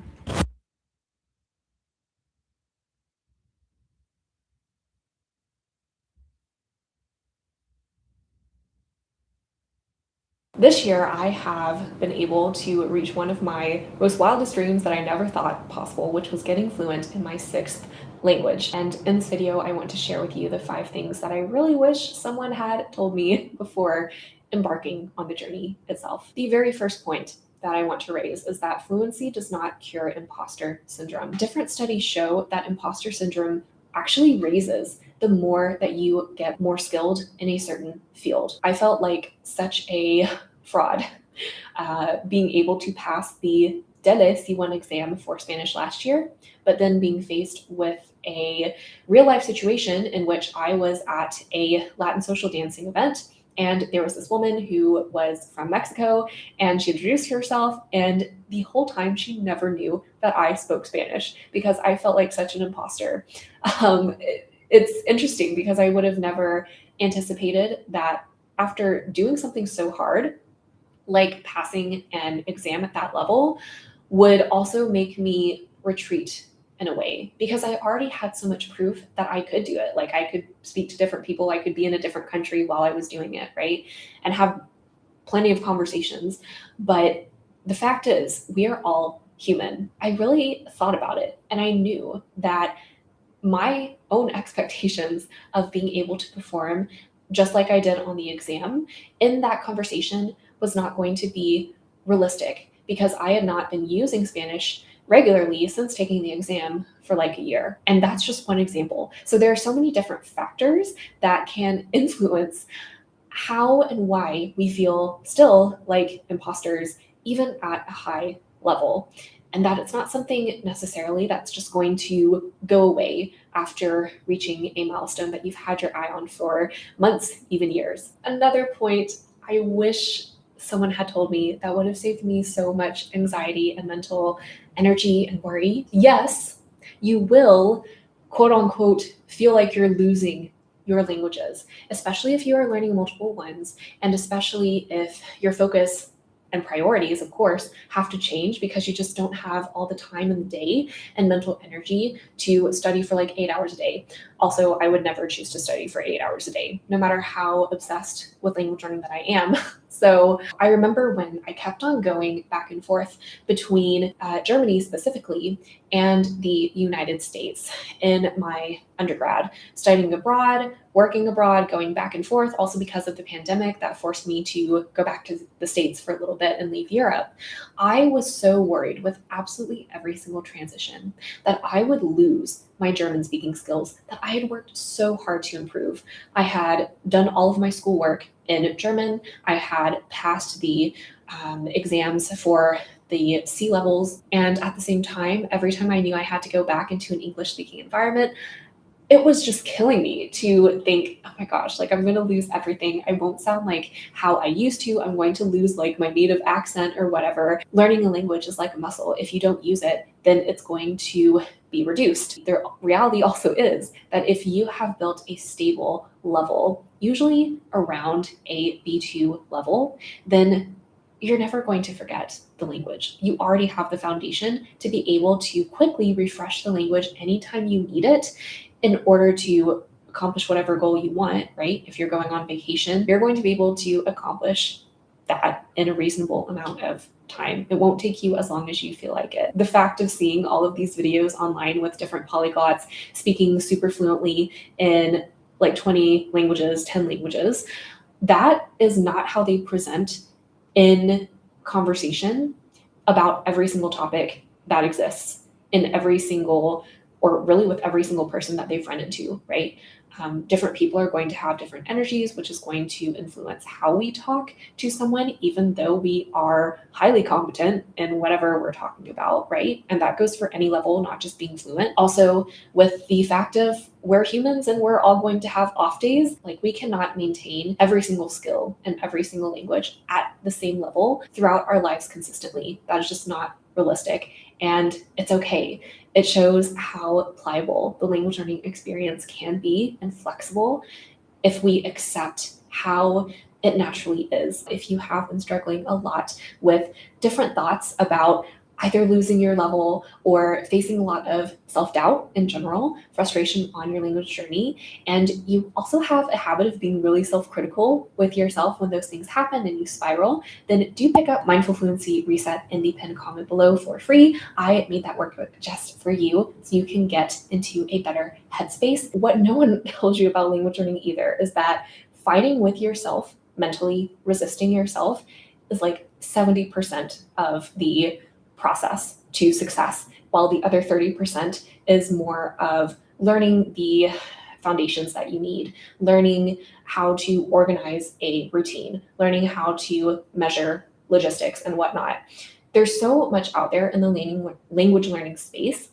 This year, I have been able to reach one of my most wildest dreams that I never thought possible, which was getting fluent in my 6th language. And in this video, I want to share with you the 5 things that I really wish someone had told me before embarking on the journey itself. The very first point that I want to raise is that fluency does not cure imposter syndrome. Different studies show that imposter syndrome actually raises the more that you get more skilled in a certain field. I felt like such a fraud being able to pass the DELE C1 exam for Spanish last year, but then being faced with a real life situation in which I was at a Latin social dancing event And there was this woman who was from Mexico, and she introduced herself, and the whole time she never knew that I spoke Spanish because I felt like such an imposter. It's interesting because I would have never anticipated that after doing something so hard, like passing an exam at that level, would also make me retreat in a way, because I already had so much proof that I could do it. Like, I could speak to different people, I could be in a different country while I was doing it, right? And have plenty of conversations. But the fact is, we are all human. I really thought about it, and I knew that my own expectations of being able to perform just like I did on the exam in that conversation was not going to be realistic, because I had not been using Spanish regularly since taking the exam for like a year. And that's just one example. So there are so many different factors that can influence how and why we feel still like imposters, even at a high level. And that it's not something necessarily that's just going to go away after reaching a milestone that you've had your eye on for months, even years. Another point I wish someone had told me that would have saved me so much anxiety and mental energy and worry. Yes, you will, quote unquote, feel like you're losing your languages, especially if you are learning multiple ones, and especially if your focus and priorities, of course, have to change because you just don't have all the time in the day and mental energy to study for like 8 hours a day. Also, I would never choose to study for 8 hours a day, no matter how obsessed with language learning that I am. So I remember when I kept on going back and forth between Germany specifically and the United States in my undergrad, studying abroad, working abroad, going back and forth, also because of the pandemic that forced me to go back to the States for a little bit and leave Europe. I was so worried with absolutely every single transition that I would lose my German speaking skills that I had worked so hard to improve. I had done all of my schoolwork in German. I had passed the exams for the C levels. And at the same time, every time I knew I had to go back into an English speaking environment, it was just killing me to think, oh my gosh, like I'm going to lose everything. I won't sound like how I used to. I'm going to lose like my native accent or whatever. Learning a language is like a muscle. If you don't use it, then it's going to be reduced. The reality also is that if you have built a stable level, usually around a B2 level, then you're never going to forget the language. You already have the foundation to be able to quickly refresh the language anytime you need it in order to accomplish whatever goal you want, right? If you're going on vacation, you're going to be able to accomplish that in a reasonable amount of time. It won't take you as long as you feel like it. The fact of seeing all of these videos online with different polyglots speaking super fluently in like 20 languages, 10 languages, that is not how they present in conversation about every single topic that exists in every single, or really with every single person that they've run into, right? Different people are going to have different energies, which is going to influence how we talk to someone, even though we are highly competent in whatever we're talking about, right? And that goes for any level, not just being fluent. Also, with the fact of we're humans and we're all going to have off days, like we cannot maintain every single skill and every single language at the same level throughout our lives consistently. That is just not realistic. And it's okay. It shows how pliable the language learning experience can be and flexible if we accept how it naturally is. If you have been struggling a lot with different thoughts about either losing your level or facing a lot of self-doubt in general, frustration on your language journey, and you also have a habit of being really self-critical with yourself when those things happen and you spiral, then do pick up Mindful Fluency Reset in the pinned comment below for free. I made that workbook just for you so you can get into a better headspace. What no one tells you about language learning either is that fighting with yourself, mentally resisting yourself, is like 70% of the process to success, while the other 30% is more of learning the foundations that you need, learning how to organize a routine, learning how to measure logistics and whatnot. There's so much out there in the language learning space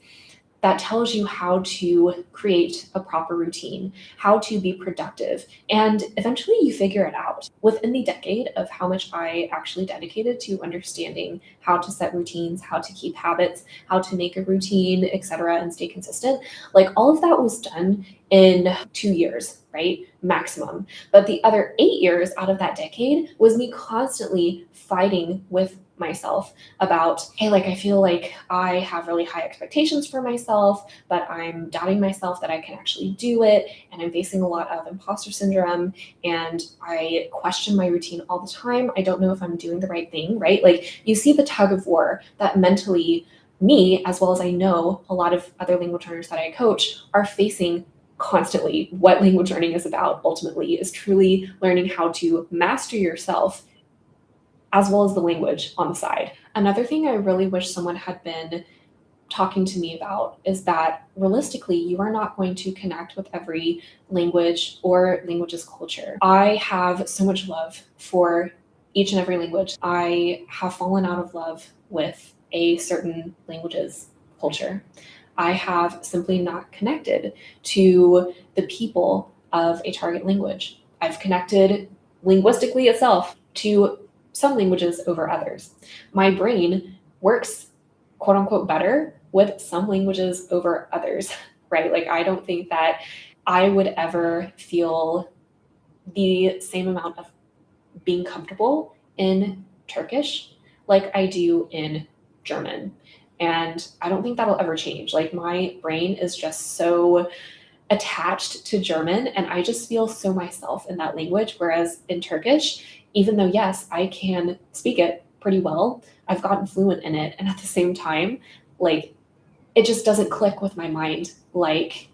that tells you how to create a proper routine, how to be productive, and eventually you figure it out. Within the decade of how much I actually dedicated to understanding how to set routines, how to keep habits, how to make a routine, etc., and stay consistent, like all of that was done in 2 years, right? Maximum. But the other 8 years out of that decade was me constantly fighting with myself about, hey, like I feel like I have really high expectations for myself, but I'm doubting myself that I can actually do it. And I'm facing a lot of imposter syndrome and I question my routine all the time. I don't know if I'm doing the right thing, right? Like you see the tug of war that mentally me, as well as I know a lot of other language learners that I coach, are facing constantly. What language learning is about ultimately is truly learning how to master yourself as well as the language on the side. Another thing I really wish someone had been talking to me about is that realistically, you are not going to connect with every language or language's culture. I have so much love for each and every language. I have fallen out of love with a certain language's culture. I have simply not connected to the people of a target language. I've connected linguistically itself to some languages over others. My brain works quote unquote better with some languages over others, right? Like I don't think that I would ever feel the same amount of being comfortable in Turkish like I do in German. And I don't think that'll ever change. Like my brain is just so attached to German and I just feel so myself in that language. Whereas in Turkish, even though, yes, I can speak it pretty well, I've gotten fluent in it. And at the same time, like it just doesn't click with my mind like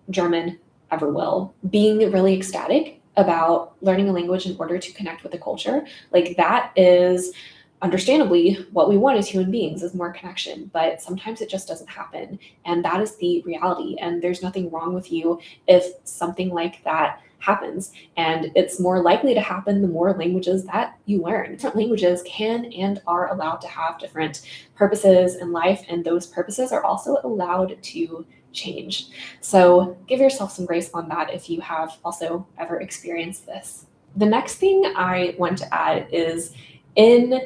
German ever will. Being really ecstatic about learning a language in order to connect with the culture, like that is understandably what we want as human beings is more connection, but sometimes it just doesn't happen. And that is the reality. And there's nothing wrong with you if something like that happens. And it's more likely to happen the more languages that you learn. Different languages can and are allowed to have different purposes in life, and those purposes are also allowed to change. So give yourself some grace on that if you have also ever experienced this. The next thing I want to add is in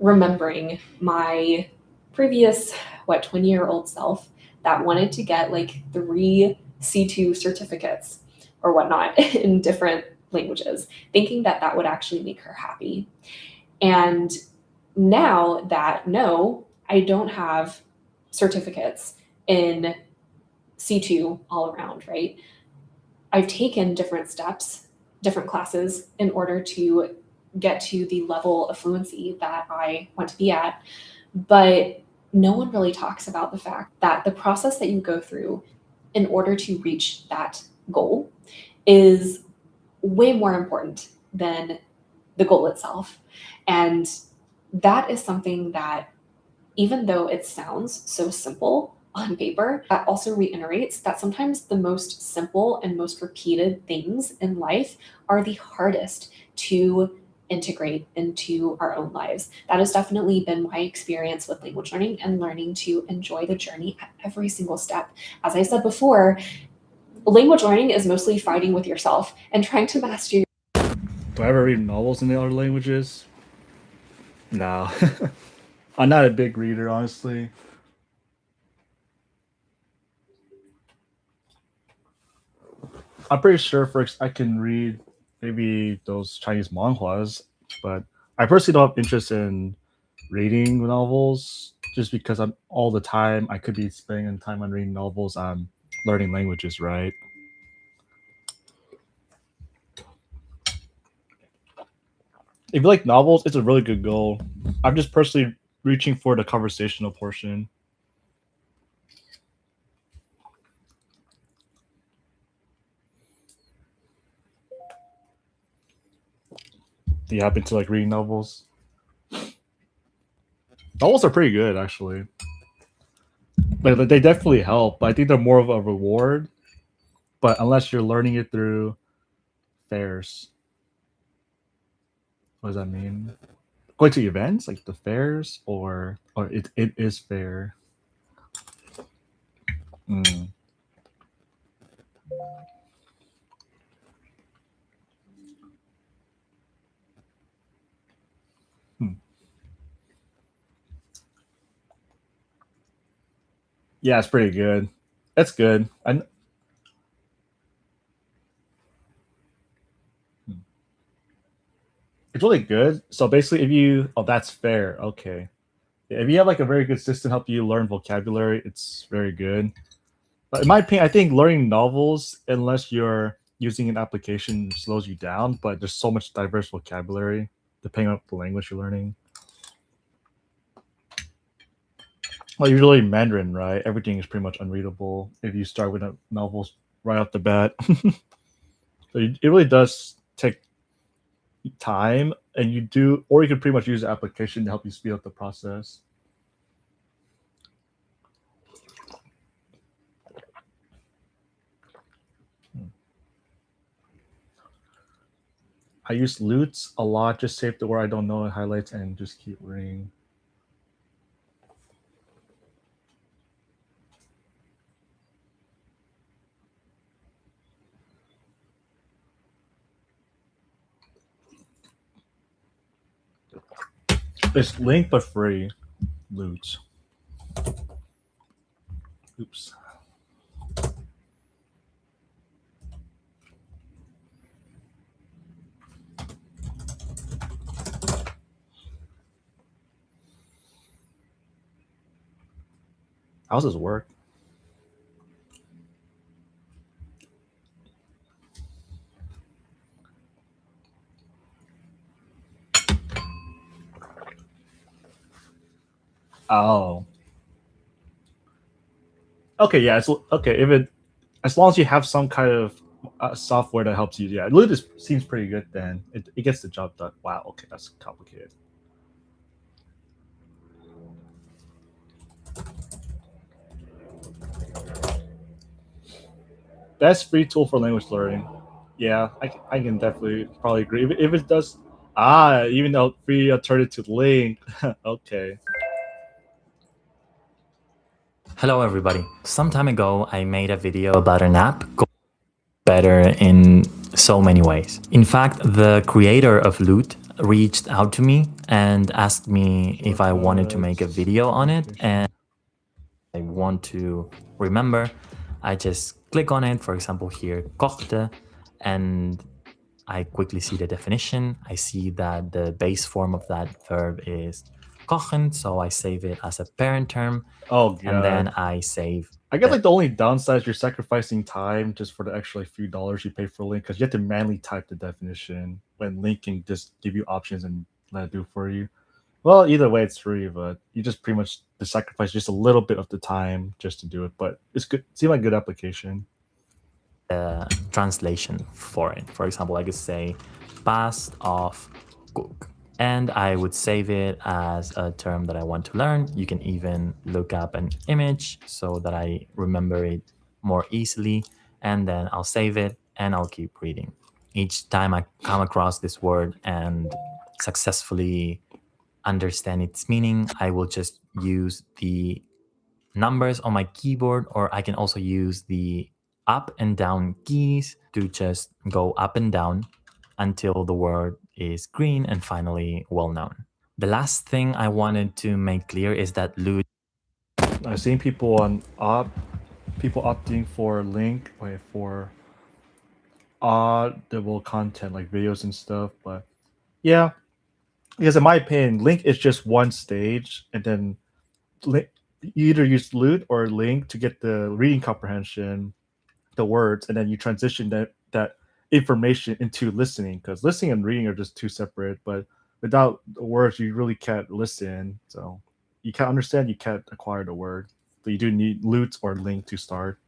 remembering my previous, 20-year-old self that wanted to get like 3 C2 certificates or whatnot in different languages, thinking that that would actually make her happy. And now that, no, I don't have certificates in C2 all around, right? I've taken different steps, different classes in order to get to the level of fluency that I want to be at. But no one really talks about the fact that the process that you go through in order to reach that goal is way more important than the goal itself. And that is something that, even though it sounds so simple on paper, that also reiterates that sometimes the most simple and most repeated things in life are the hardest to integrate into our own lives. That has definitely been my experience with language learning and learning to enjoy the journey at every single step. As I said before, language learning is mostly fighting with yourself and trying to master. Do I ever read novels in the other languages? No. I'm not a big reader, honestly. I'm pretty sure I can read maybe those Chinese manhwas, but I personally don't have interest in reading novels just because I'm all the time I could be spending time on reading novels. I'm learning languages, right? If you like novels, it's a really good goal. I'm just personally reaching for the conversational portion. Do you happen to like reading novels? Novels are pretty good, actually. But they definitely help. I think they're more of a reward. But unless you're learning it through fairs. What does that mean? Going to events like the fairs, or it is fair. Mm. Hmm. Yeah, it's pretty good. That's good. It's really good. So basically, if you, oh, that's fair. Okay. Yeah, if you have like a very good system help you learn vocabulary, it's very good. But in my opinion, I think learning novels, unless you're using an application, slows you down. But there's so much diverse vocabulary depending on the language you're learning. Well, usually Mandarin, right? Everything is pretty much unreadable if you start with a novels right off the bat. So it really does take time, and you do, or you can pretty much use the application to help you speed up the process. I use loots a lot, just save the word I don't know, highlights, and just keep reading. It's linked but free. Loots. Oops. How does this work? Oh. Okay, yeah. It's okay if it, as long as you have some kind of software that helps you. Yeah, Loot seems pretty good. Then it gets the job done. Wow. Okay, that's complicated. Best free tool for language learning. Yeah, I can definitely probably agree. If it does, even though free alternative to Link. Okay. Hello everybody. Some time ago I made a video about an app better in so many ways. In fact, the creator of Loot reached out to me and asked me if I wanted to make a video on it, and I want to remember, I just click on it, for example here, kochte, and I quickly see the definition. I see that the base form of that verb is kochen, so I save it as a parent term. Oh, God. And then I save. I guess like the only downside is you're sacrificing time just for the extra like few dollars you pay for Link, because you have to manually type the definition when Link can just give you options and let it do for you. Well, either way, it's free, but you just pretty much sacrifice just a little bit of the time just to do it. But it's good. It seems like a good application. Translation for it. For example, I could say past of cook, and I would save it as a term that I want to learn. You can even look up an image so that I remember it more easily, and then I'll save it and I'll keep reading. Each time I come across this word and successfully understand its meaning, I will just use the numbers on my keyboard, or I can also use the up and down keys to just go up and down until the word is green and finally well known. The last thing I wanted to make clear is that Loot. I've seen people people opting for Link, for audible content like videos and stuff, but yeah, because in my opinion, Link is just one stage, and then you either use Loot or Link to get the reading comprehension, the words, and then you transition that information into listening, because listening and reading are just two separate. But without the words, you really can't listen. So you can't understand, you can't acquire the word. So you do need Loot or Link to start.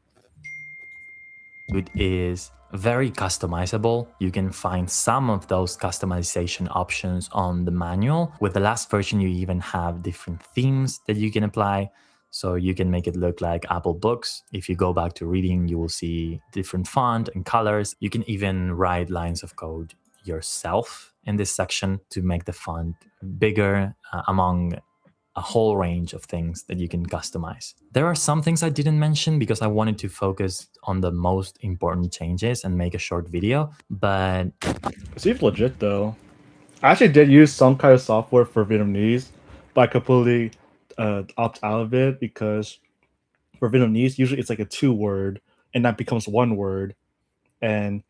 It is very customizable. You can find some of those customization options on the manual. With the last version, you even have different themes that you can apply. So you can make it look like Apple Books. If you go back to reading, you will see different font and colors. You can even write lines of code yourself in this section to make the font bigger among a whole range of things that you can customize. There are some things I didn't mention because I wanted to focus on the most important changes and make a short video, but... It seems legit though. I actually did use some kind of software for Vietnamese, but I completely opt out of it because for Vietnamese, usually it's like a 2-word and that becomes 1 word. And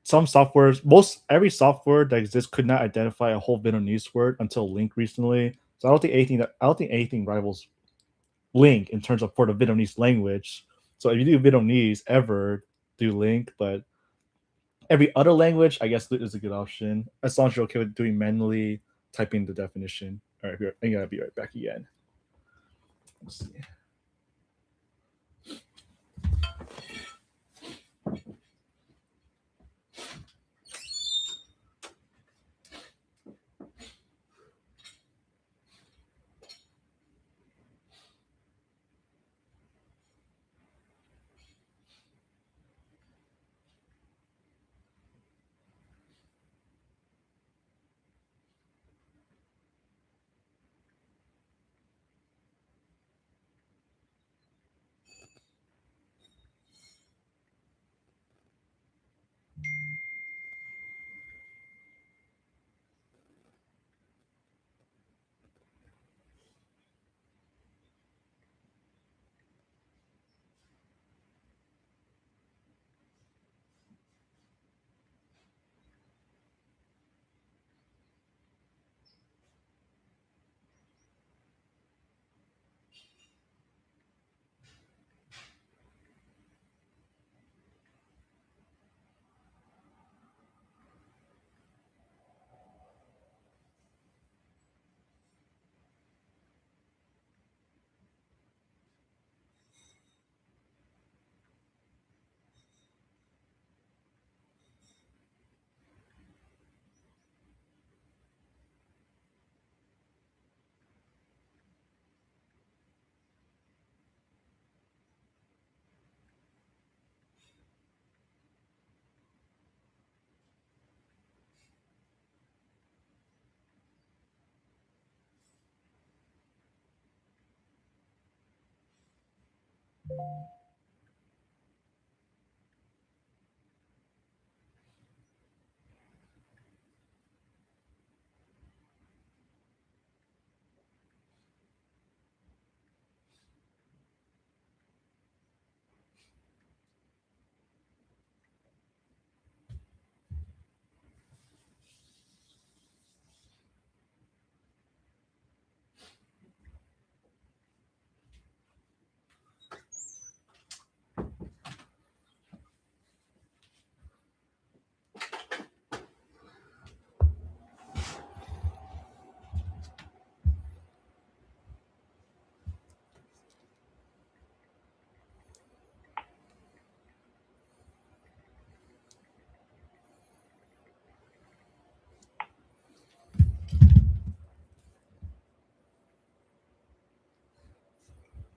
some softwares, every software that exists could not identify a whole Vietnamese word until LingQ recently. So I don't think anything rivals LingQ in terms of for the Vietnamese language. So if you do Vietnamese, ever do LingQ, but every other language, I guess, is a good option as long as you're okay with doing manually typing the definition. All right, I'm gonna be right back again. Let's see.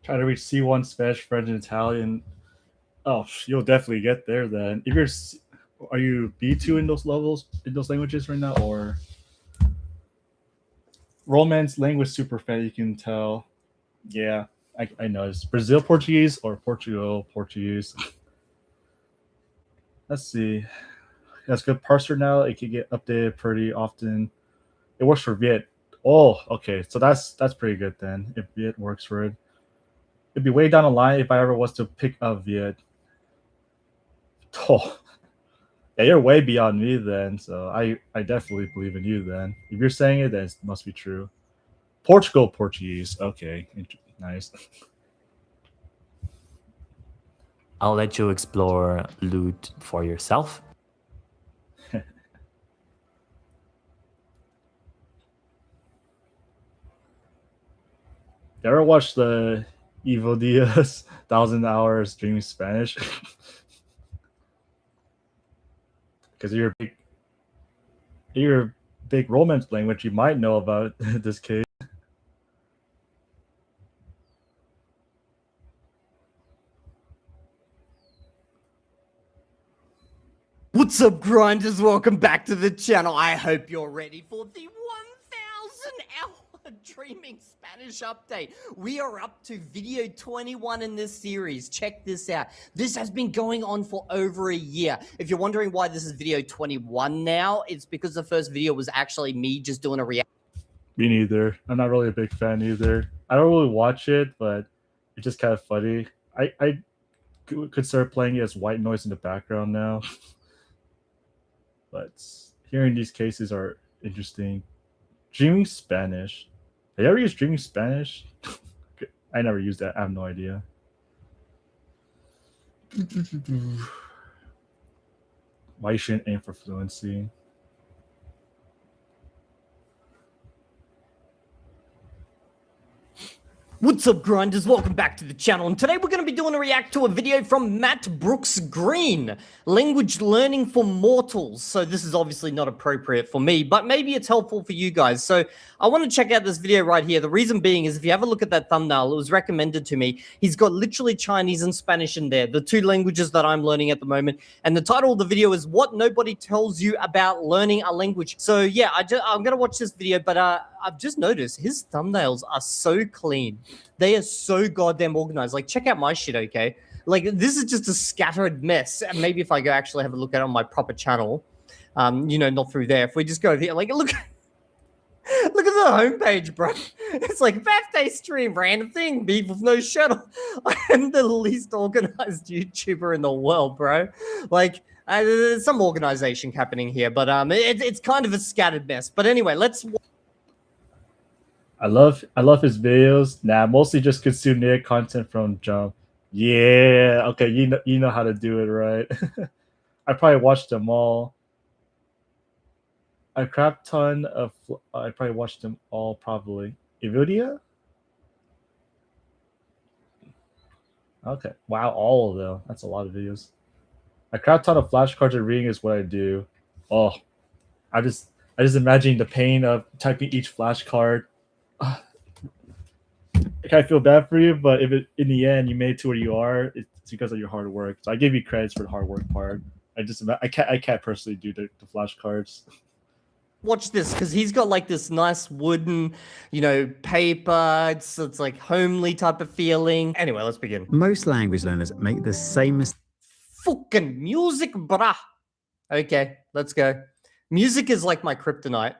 Try to reach C1 Spanish, French, and Italian. Oh, you'll definitely get there then. If are you B2 in those levels, in those languages right now, or Romance language super fan? You can tell. Yeah, I know. It's Brazil Portuguese or Portugal Portuguese. Let's see. That's good parser now. It can get updated pretty often. It works for Viet. Oh, okay. So that's pretty good then. If Viet works for it, it'd be way down the line if I ever was to pick up Viet. Oh, yeah, you're way beyond me then. So I definitely believe in you then. If you're saying it, then it must be true. Portugal Portuguese. Okay, nice. I'll let you explore loot for yourself. You ever watch the Evo Diaz 1,000 Hours Streaming Spanish? Because you're a big romance language, you might know about this case. What's up, grinders? Welcome back to the channel. I hope you're ready for the 1,000 hour streaming Spanish update. We are up to video 21 in this series. Check this out. This has been going on for over a year. If you're wondering why this is video 21 now, it's because the first video was actually me just doing a reaction. Me neither. I'm not really a big fan either. I don't really watch it, but it's just kind of funny. I could start playing it as white noise in the background now. But hearing these cases are interesting. Streaming Spanish. Have you ever used streaming Spanish? I never used that. I have no idea. Why you shouldn't aim for fluency? What's up, grinders? Welcome back to the channel, and today we're going to be doing a react to a video from Matt Brooks Green, Language Learning for Mortals. So this is obviously not appropriate for me, but maybe it's helpful for you guys. So I want to check out this video right here. The reason being is if you have a look at that thumbnail, it was recommended to me. He's got literally Chinese and Spanish in there, the two languages that I'm learning at the moment. And the title of the video is What Nobody Tells You About Learning a Language. So yeah, I'm going to watch this video, but I've just noticed his thumbnails are so clean. They are so goddamn organized. Like, check out my shit, okay? Like, this is just a scattered mess. And maybe if I go actually have a look at it on my proper channel, you know, not through there. If we just go here, like, look at the homepage, bro. It's like birthday stream, random thing, beef with no shuttle. I am the least organized YouTuber in the world, bro. Like, there's some organization happening here, but it's kind of a scattered mess. But anyway, let's. I love his videos. Nah, mostly just consume native content from Jump. Yeah, okay, you know how to do it, right? I probably watched them all. A crap ton of. I probably watched them all. Probably Evodia. Okay, wow, all of them. That's a lot of videos. A crap ton of flashcards and reading is what I do. Oh, I just imagine the pain of typing each flashcard. I kind of feel bad for you, but if in the end you made it to where you are, it's because of your hard work. So I give you credits for the hard work part. I can't personally do the flashcards. Watch this, because he's got like this nice wooden, you know, paper. It's like homely type of feeling. Anyway, let's begin. Most language learners make the same mistake. Fucking music, brah. Okay, let's go. Music is like my kryptonite.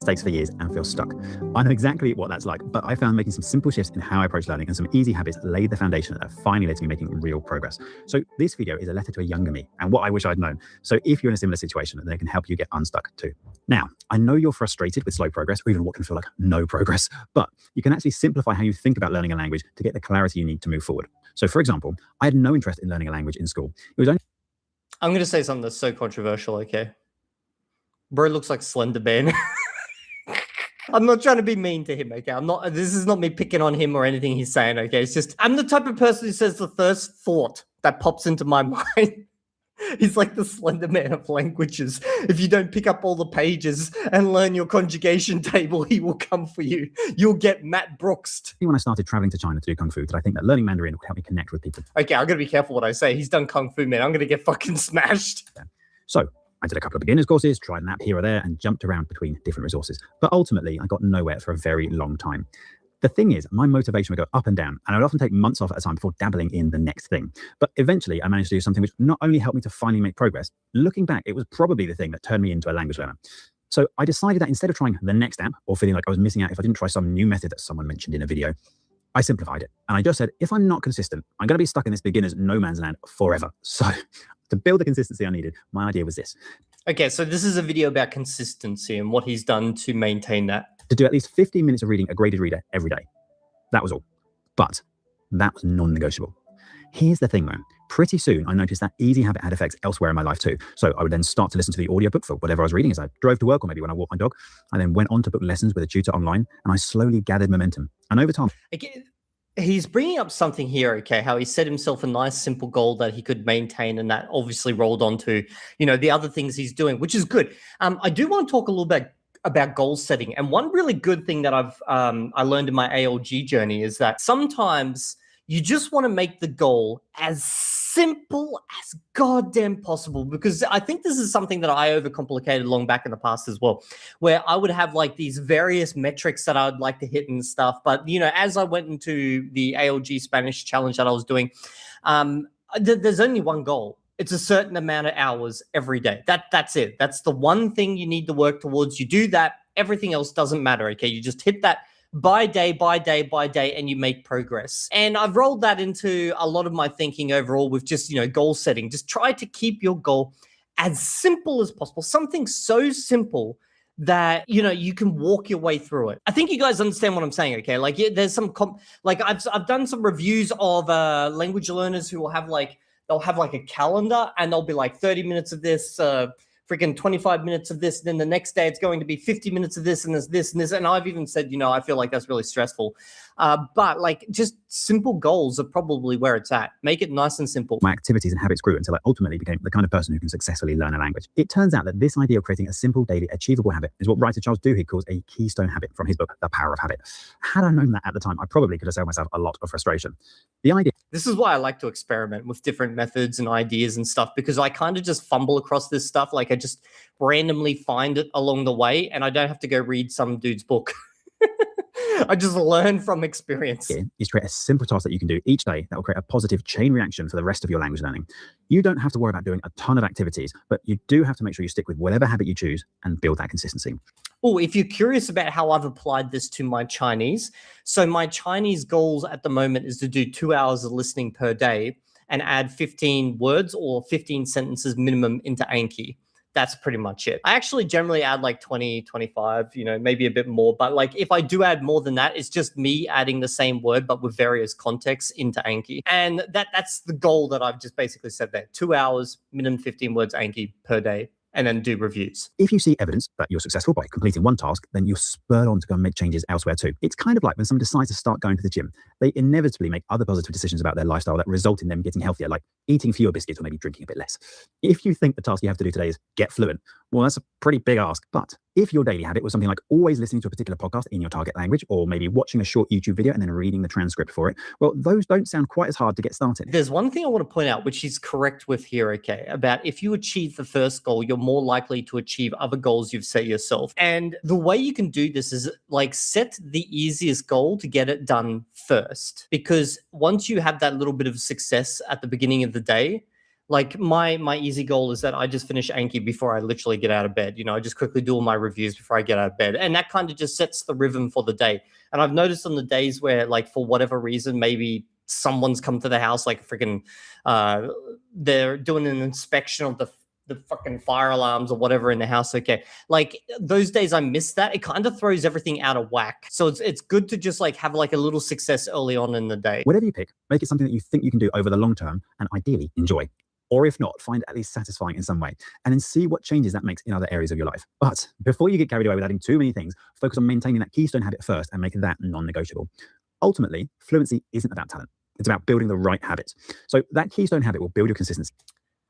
Mistakes for years and feel stuck. I know exactly what that's like, but I found making some simple shifts in how I approach learning and some easy habits laid the foundation that finally led to me making real progress. So this video is a letter to a younger me and what I wish I'd known. So if you're in a similar situation, then it can help you get unstuck too. Now, I know you're frustrated with slow progress or even what can feel like no progress, but you can actually simplify how you think about learning a language to get the clarity you need to move forward. So for example, I had no interest in learning a language in school. It was only... I'm going to say something that's so controversial, okay? Bro looks like Slender Man. I'm not trying to be mean to him, okay? This is not me picking on him or anything he's saying, okay? It's just, I'm the type of person who says the first thought that pops into my mind. He's like the Slender Man of languages. If you don't pick up all the pages and learn your conjugation table, he will come for you. You'll get Matt Brooks. When I started traveling to China to do Kung Fu, did I think that learning Mandarin would help me connect with people? Okay, I'm going to be careful what I say. He's done Kung Fu, man. I'm going to get fucking smashed. So, I did a couple of beginners courses, tried an app here or there, and jumped around between different resources. But ultimately, I got nowhere for a very long time. The thing is, my motivation would go up and down, and I would often take months off at a time before dabbling in the next thing. But eventually, I managed to do something which not only helped me to finally make progress, looking back, it was probably the thing that turned me into a language learner. So I decided that instead of trying the next app or feeling like I was missing out if I didn't try some new method that someone mentioned in a video, I simplified it. And I just said, if I'm not consistent, I'm going to be stuck in this beginner's no man's land forever. So to build the consistency I needed, my idea was this. Okay, so this is a video about consistency and what he's done to maintain that. To do at least 15 minutes of reading a graded reader every day. That was all. But that was non-negotiable. Here's the thing though. Pretty soon, I noticed that easy habit had effects elsewhere in my life too. So I would then start to listen to the audiobook for whatever I was reading as I drove to work or maybe when I walked my dog. I then went on to book lessons with a tutor online and I slowly gathered momentum. And over time... Again, he's bringing up something here, okay, how he set himself a nice simple goal that he could maintain, and that obviously rolled onto, you know, the other things he's doing, which is good. I do want to talk a little bit about goal setting. And one really good thing that I learned in my ALG journey is that sometimes you just want to make the goal as simple as goddamn possible, because I think this is something that I overcomplicated long back in the past as well, where I would have like these various metrics that I would like to hit and stuff. But, you know, as I went into the ALG Spanish challenge that I was doing, there's only one goal. It's a certain amount of hours every day. That's it. That's the one thing you need to work towards. You do that, everything else doesn't matter, okay? You just hit that by day, by day, by day, and you make progress. And I've rolled that into a lot of my thinking overall with just, you know, goal setting. Just try to keep your goal as simple as possible. Something so simple that, you know, you can walk your way through it. I think you guys understand what I'm saying, okay? Like, there's some, like, I've done some reviews of language learners who will have like, they'll have like a calendar and they'll be like 30 minutes of this, freaking 25 minutes of this, and then the next day it's going to be 50 minutes of this and this and this. And I've even said, you know, I feel like that's really stressful. But like, just simple goals are probably where it's at. Make it nice and simple. My activities and habits grew until I ultimately became the kind of person who can successfully learn a language. It turns out that this idea of creating a simple, daily, achievable habit is what writer Charles Duhigg calls a keystone habit from his book, The Power of Habit. Had I known that at the time, I probably could have saved myself a lot of frustration. The idea... This is why I like to experiment with different methods and ideas and stuff, because I kind of just fumble across this stuff. Like, I just randomly find it along the way and I don't have to go read some dude's book. I just learn from experience. Is to create a simple task that you can do each day that will create a positive chain reaction for the rest of your language learning. You don't have to worry about doing a ton of activities, but you do have to make sure you stick with whatever habit you choose and build that consistency. Oh, if you're curious about how I've applied this to my Chinese, so my Chinese goals at the moment is to do 2 hours of listening per day and add 15 words or 15 sentences minimum into Anki. That's pretty much it. I actually generally add like 20, 25, you know, maybe a bit more. But like, if I do add more than that, it's just me adding the same word, but with various contexts into Anki. And that's the goal that I've just basically said there. 2 hours, minimum 15 words Anki per day, and then do reviews. If you see evidence that you're successful by completing one task, then you're spurred on to go and make changes elsewhere too. It's kind of like when someone decides to start going to the gym. They inevitably make other positive decisions about their lifestyle that result in them getting healthier, like eating fewer biscuits or maybe drinking a bit less. If you think the task you have to do today is get fluent, well, that's a pretty big ask. But if your daily habit was something like always listening to a particular podcast in your target language, or maybe watching a short YouTube video and then reading the transcript for it, well, those don't sound quite as hard to get started. There's one thing I want to point out, which is correct with here, okay, about if you achieve the first goal, you're more likely to achieve other goals you've set yourself. And the way you can do this is like set the easiest goal to get it done first. Because once you have that little bit of success at the beginning of the day, like my easy goal is that I just finish Anki before I literally get out of bed. You know, I just quickly do all my reviews before I get out of bed. And that kind of just sets the rhythm for the day. And I've noticed on the days where, like, for whatever reason, maybe someone's come to the house, like freaking, they're doing an inspection of the fucking fire alarms or whatever in the house. Okay, like those days I miss that. It kind of throws everything out of whack. So it's good to just like have like a little success early on in the day. Whatever you pick, make it something that you think you can do over the long term and ideally enjoy. Or if not, find it at least satisfying in some way, and then see what changes that makes in other areas of your life. But before you get carried away with adding too many things, focus on maintaining that keystone habit first and make that non-negotiable. Ultimately, fluency isn't about talent. It's about building the right habits. So that keystone habit will build your consistency.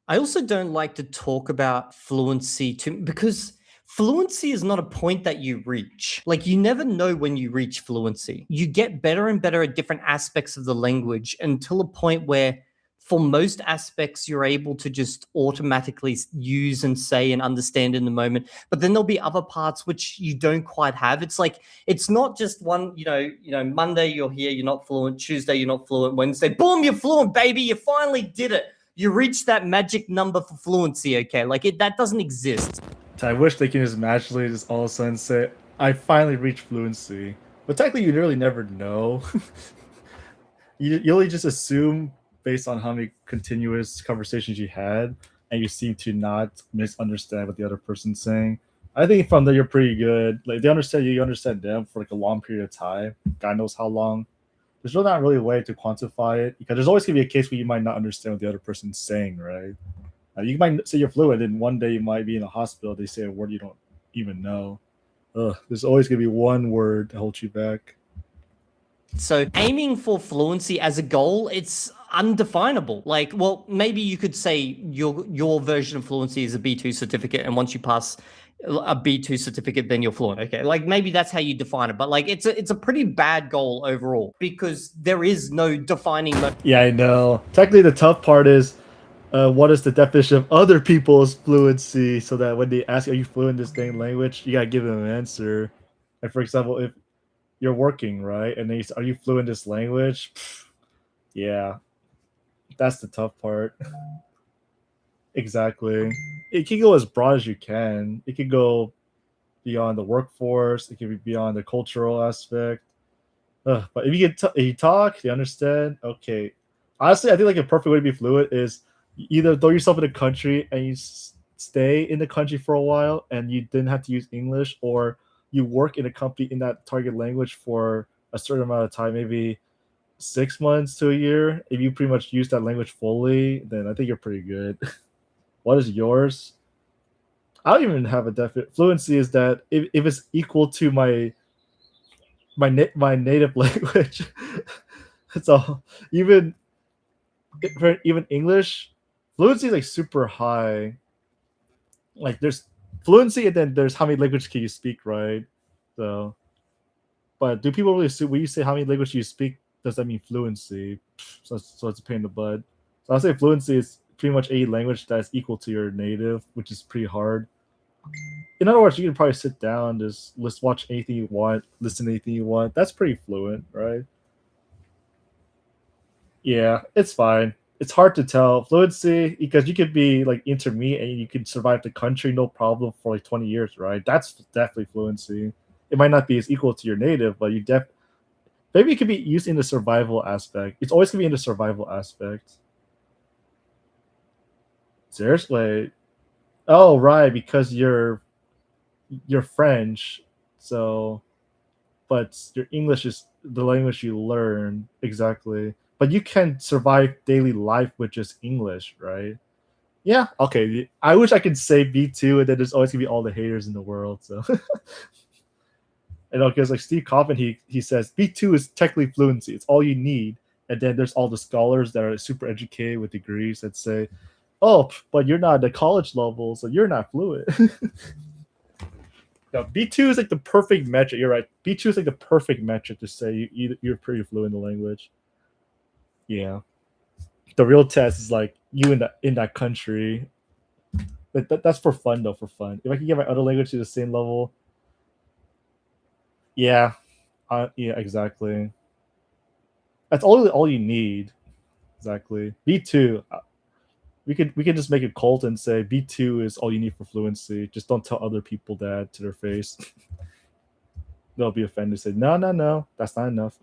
I also don't like to talk about fluency because fluency is not a point that you reach. Like, you never know when you reach fluency. You get better and better at different aspects of the language until a point where, for most aspects, you're able to just automatically use and say and understand in the moment. But then there'll be other parts which you don't quite have. It's like, it's not just one, you know, Monday you're here, you're not fluent. Tuesday, you're not fluent. Wednesday, boom, you're fluent, baby. You finally did it. You reached that magic number for fluency, okay? Like, that doesn't exist. I wish they can just magically just all of a sudden say, I finally reached fluency. But technically, you really never know. you only just assume based on how many continuous conversations you had, and you seem to not misunderstand what the other person's saying. I think from there, you're pretty good. Like, they understand you, you understand them for like a long period of time. God knows how long. There's really not really a way to quantify it, because there's always going to be a case where you might not understand what the other person's saying, right? You might say you're fluent, and one day you might be in a hospital, they say a word you don't even know. There's always going to be one word that holds you back. So aiming for fluency as a goal, it's undefinable. Like, well, maybe you could say your version of fluency is a B2 certificate, and once you pass a B2 certificate, then you're fluent. Okay, like maybe that's how you define it, but like it's a pretty bad goal overall because there is no defining. Yeah, I know. Technically, the tough part is what is the definition of other people's fluency, so that when they ask, "Are you fluent in this dang language?" you gotta give them an answer. And for example, if you're working right, and they say, "Are you fluent in this language?" Yeah, that's the tough part. Exactly. It can go as broad as you can. It can go beyond the workforce. It can be beyond the cultural aspect. But if you can if you talk, you understand. Okay. Honestly, I think like a perfect way to be fluent is either throw yourself in a country and you stay in the country for a while and you didn't have to use English, or you work in a company in that target language for a certain amount of time, maybe 6 months to a year. If you pretty much use that language fully, then I think you're pretty good. What is yours? I don't even have a definite fluency. Is that if it's equal to my native language. So even for even English, fluency is like super high. Like there's fluency and then there's how many languages can you speak, right? So, but do people really assume when you say how many languages you speak, does that mean fluency? So it's a pain in the butt. So I'll say fluency is pretty much a language that's equal to your native, which is pretty hard. In other words, you can probably sit down, just watch anything you want, listen to anything you want. That's pretty fluent, right? Yeah, it's fine. It's hard to tell fluency because you could be like intermediate and you could survive the country no problem for like 20 years, right? That's definitely fluency. It might not be as equal to your native, but maybe it could be used in the survival aspect. It's always gonna be in the survival aspect. Seriously? Oh, right, because you're French, so but your English is the language you learn exactly. But you can survive daily life with just English, right? Yeah, okay. I wish I could say B2, and then there's always gonna be all the haters in the world. So, because like Steve Kaufman, he says B2 is technically fluency. It's all you need. And then there's all the scholars that are super educated with degrees that say, "Oh, but you're not at the college level, so you're not fluent." No, B2 is like the perfect metric. You're right. B2 is like the perfect metric to say you're pretty fluent in the language. Yeah. The real test is like you in that country. But that's for fun though. For fun, if I can get my other language to the same level, yeah, yeah, exactly. That's all you need. Exactly. B2. We could just make a cult and say B2 is all you need for fluency. Just don't tell other people that to their face. They'll be offended. Say no, that's not enough.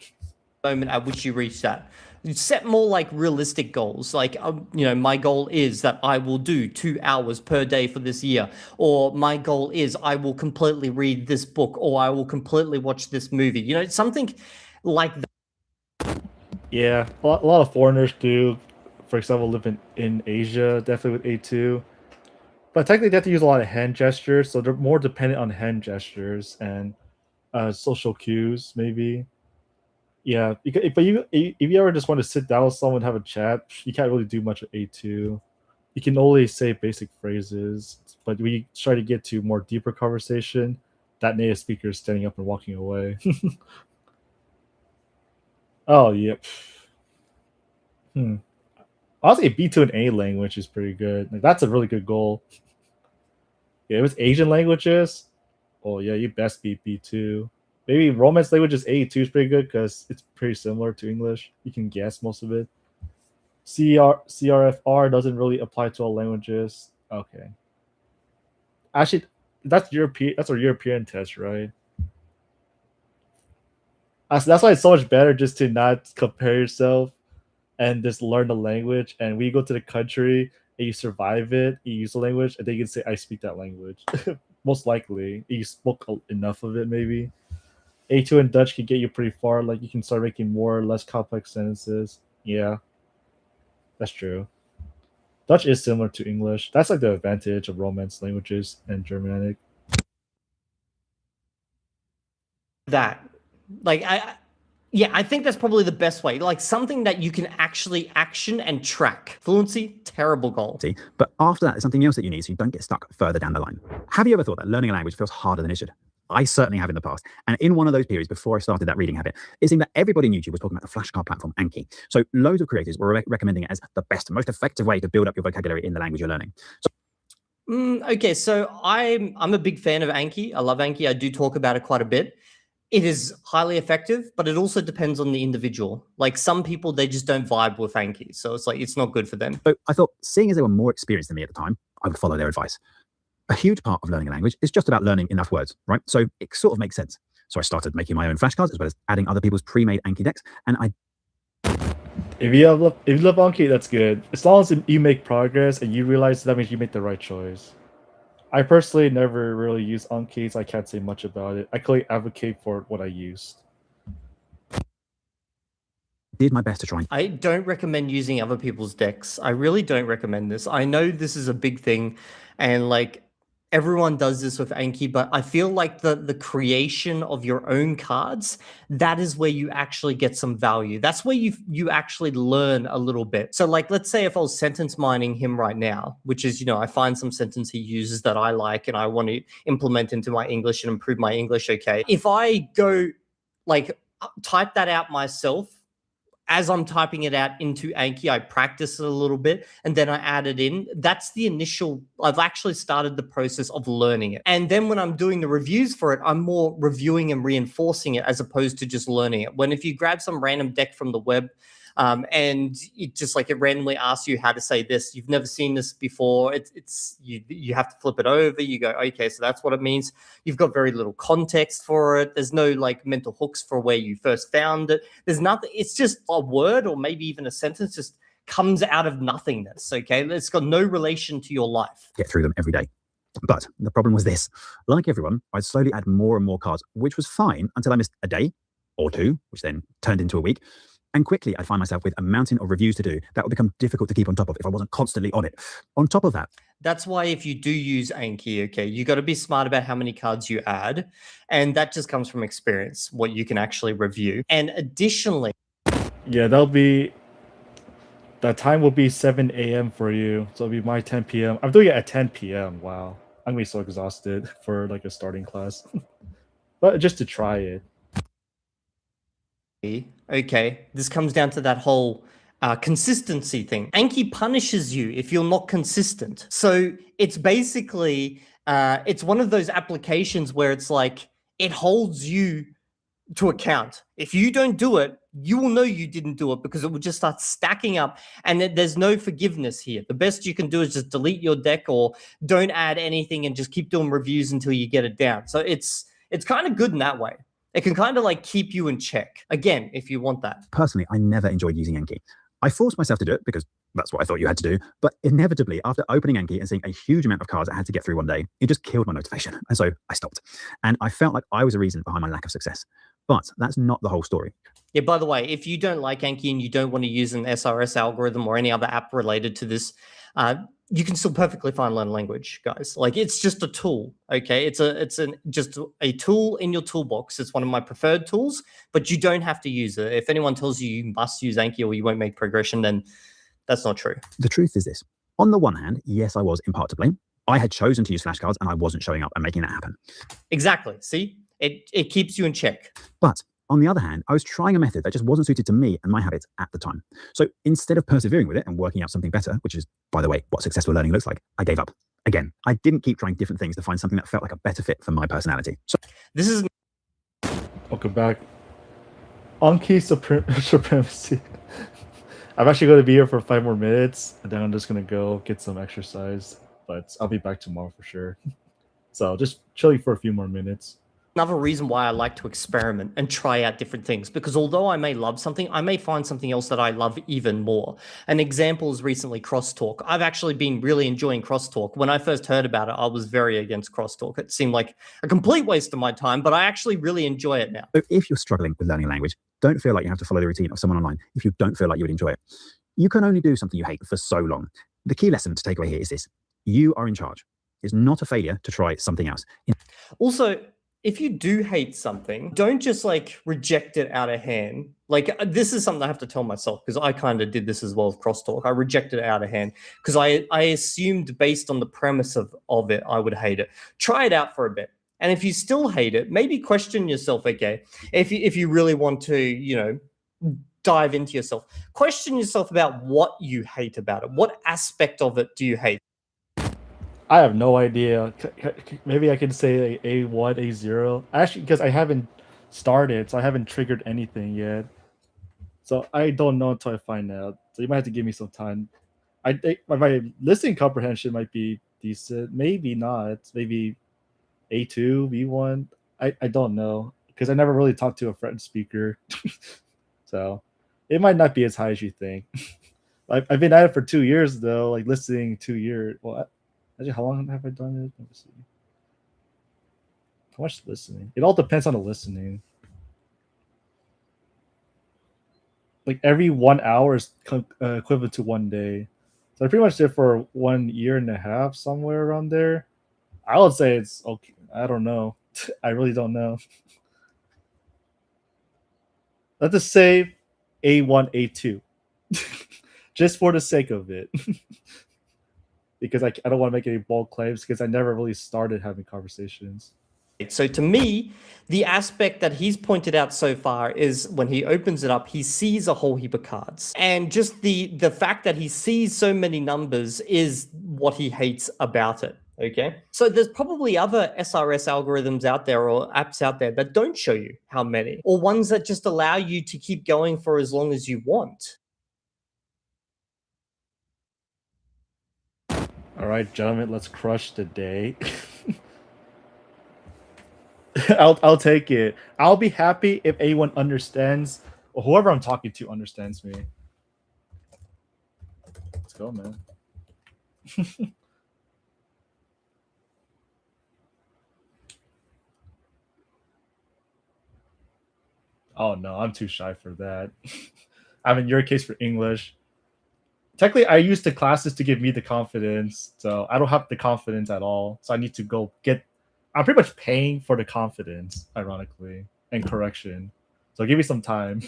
Moment at which you reach that. Set more like realistic goals. Like, my goal is that I will do 2 hours per day for this year, or my goal is I will completely read this book, or I will completely watch this movie. Something like that. Yeah, a lot of foreigners do. For example, live in Asia, definitely with A2. But technically, they have to use a lot of hand gestures, so they're more dependent on hand gestures and social cues, maybe. Yeah, but if you ever just want to sit down with someone and have a chat, you can't really do much with A2. You can only say basic phrases, but when you try to get to more deeper conversation, that native speaker is standing up and walking away. Oh, yep. Honestly, B2 in A language is pretty good. Like, that's a really good goal. Yeah, if it's Asian languages, oh yeah, you best be B2. Maybe Romance languages A2 is pretty good because it's pretty similar to English. You can guess most of it. CRFR doesn't really apply to all languages. Okay. Actually, that's European. That's a European test, right? That's why it's so much better just to not compare yourself and just learn the language. And when you go to the country and you survive it, you use the language, and then you can say, "I speak that language." Most likely, you spoke enough of it. Maybe A2 in Dutch can get you pretty far. Like you can start making more or less complex sentences. Yeah, that's true. Dutch is similar to English. That's like the advantage of Romance languages and Germanic. That, like, Yeah, I think that's probably the best way. Like something that you can actually action and track. Fluency, terrible goal. But after that, there's something else that you need so you don't get stuck further down the line. Have you ever thought that learning a language feels harder than it should? I certainly have in the past. And in one of those periods before I started that reading habit, it seemed that everybody on YouTube was talking about the flashcard platform Anki. So loads of creators were recommending it as the best, most effective way to build up your vocabulary in the language you're learning. Okay, so I'm a big fan of Anki. I love Anki. I do talk about it quite a bit. It is highly effective, but it also depends on the individual. Like some people, they just don't vibe with Anki. So it's like, it's not good for them. So I thought, seeing as they were more experienced than me at the time, I would follow their advice. A huge part of learning a language is just about learning enough words, right? So it sort of makes sense. So I started making my own flashcards as well as adding other people's pre-made Anki decks. And if you love Anki, that's good. As long as you make progress and you realize that means you make the right choice. I personally never really use Anki, so I can't say much about it. I clearly advocate for what I used. Did my best to try. I don't recommend using other people's decks. I really don't recommend this. I know this is a big thing, and like everyone does this with Anki, but I feel like the creation of your own cards, that is where you actually get some value. That's where you actually learn a little bit. So like, let's say if I was sentence mining him right now, which is, I find some sentence he uses that I like and I want to implement into my English and improve my English, okay? If I go like type that out myself, as I'm typing it out into Anki, I practice it a little bit and then I add it in. That's the initial, I've actually started the process of learning it. And then when I'm doing the reviews for it, I'm more reviewing and reinforcing it as opposed to just learning it. When if you grab some random deck from the web, and it just like it randomly asks you how to say this. You've never seen this before. You have to flip it over. You go, okay, so that's what it means. You've got very little context for it. There's no like mental hooks for where you first found it. There's nothing. It's just a word or maybe even a sentence just comes out of nothingness. Okay, it's got no relation to your life. Get through them every day. But the problem was this. Like everyone, I'd slowly add more and more cards, which was fine until I missed a day or two, which then turned into a week. And quickly, I'd find myself with a mountain of reviews to do that would become difficult to keep on top of if I wasn't constantly on it. On top of that, that's why if you do use Anki, okay, you got to be smart about how many cards you add. And that just comes from experience, what you can actually review. And additionally... Yeah, that time will be 7 a.m. for you. So it'll be my 10 p.m. I'm doing it at 10 p.m. Wow. I'm going to be so exhausted for like a starting class. But just to try it. Okay, this comes down to that whole consistency thing. Anki punishes you if you're not consistent. So it's basically, it's one of those applications where it's like, it holds you to account. If you don't do it, you will know you didn't do it because it will just start stacking up and there's no forgiveness here. The best you can do is just delete your deck or don't add anything and just keep doing reviews until you get it down. So it's kind of good in that way. It can kind of like keep you in check. Again, if you want that. Personally, I never enjoyed using Anki. I forced myself to do it because that's what I thought you had to do. But inevitably, after opening Anki and seeing a huge amount of cards I had to get through one day, it just killed my motivation. And so I stopped. And I felt like I was a reason behind my lack of success. But that's not the whole story. Yeah, by the way, if you don't like Anki and you don't want to use an SRS algorithm or any other app related to this, you can still perfectly fine learn language, guys. Like it's just a tool, okay? It's just a tool in your toolbox. It's one of my preferred tools, but you don't have to use it. If anyone tells you you must use Anki or you won't make progression, then that's not true. The truth is this. On the one hand, yes, I was in part to blame. I had chosen to use flashcards and I wasn't showing up and making that happen. Exactly. See, it keeps you in check. But on the other hand, I was trying a method that just wasn't suited to me and my habits at the time. So instead of persevering with it and working out something better, which is, by the way, what successful learning looks like, I gave up. Again, I didn't keep trying different things to find something that felt like a better fit for my personality. So this is... Welcome back. Anki supremacy. I'm actually going to be here for 5 more minutes, and then I'm just going to go get some exercise. But I'll be back tomorrow for sure. So just chilling for a few more minutes. Another reason why I like to experiment and try out different things, because although I may love something, I may find something else that I love even more. An example is recently crosstalk. I've actually been really enjoying crosstalk. When I first heard about it, I was very against crosstalk. It seemed like a complete waste of my time, but I actually really enjoy it now. So if you're struggling with learning a language, don't feel like you have to follow the routine of someone online if you don't feel like you would enjoy it. You can only do something you hate for so long. The key lesson to take away here is this. You are in charge. It's not a failure to try something else. Also, if you do hate something, don't just like reject it out of hand. Like this is something I have to tell myself because I kind of did this as well with crosstalk. I rejected it out of hand because I assumed based on the premise of it, I would hate it. Try it out for a bit. And if you still hate it, maybe question yourself, okay, if you really want to, you know, dive into yourself, question yourself about what you hate about it. What aspect of it do you hate? I have no idea. Maybe I could say like A1, A0. Actually, because I haven't started, so I haven't triggered anything yet. So I don't know until I find out. So you might have to give me some time. I think my listening comprehension might be decent. Maybe not. Maybe A2, B1. I don't know. Because I never really talked to a French speaker. So it might not be as high as you think. I've been at it for 2 years, though. Like listening 2 years. Well, actually, how long have I done it? Let me see. How much listening? It all depends on the listening. Like every 1 hour is equivalent to 1 day. So I pretty much did for 1.5 years, somewhere around there. I would say it's okay. I don't know. I really don't know. Let's just say A1, A2. Just for the sake of it. Because I don't want to make any bold claims because I never really started having conversations. So to me, the aspect that he's pointed out so far is when he opens it up, he sees a whole heap of cards. And just the fact that he sees so many numbers is what he hates about it. Okay. So there's probably other SRS algorithms out there or apps out there that don't show you how many, or ones that just allow you to keep going for as long as you want. All right, gentlemen, let's crush the day. I'll take it. I'll be happy if anyone understands, or whoever I'm talking to understands me. Let's go, man. Oh no, I'm too shy for that. I'm in your case for English. Technically, I use the classes to give me the confidence, so I don't have the confidence at all. So I need to go get. I'm pretty much paying for the confidence, ironically, and correction. So give me some time.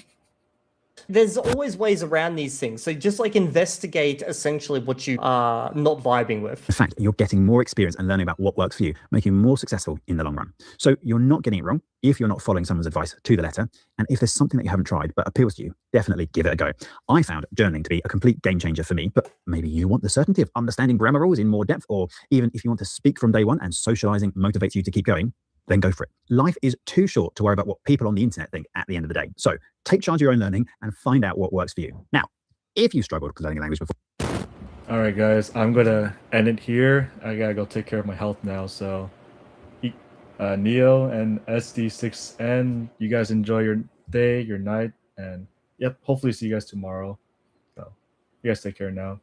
There's always ways around these things. So just like investigate essentially what you are not vibing with. In fact, you're getting more experience and learning about what works for you, making you more successful in the long run. So you're not getting it wrong if you're not following someone's advice to the letter. And if there's something that you haven't tried but appeals to you, definitely give it a go. I found journaling to be a complete game changer for me, but maybe you want the certainty of understanding grammar rules in more depth, or even if you want to speak from day one and socializing motivates you to keep going, then go for it. Life is too short to worry about what people on the internet think at the end of the day. So take charge of your own learning and find out what works for you. Now, if you struggled with learning a language before. All right, guys, I'm going to end it here. I got to go take care of my health now. So Neo and SD6N, you guys enjoy your day, your night, and yep, hopefully see you guys tomorrow. So you guys take care now.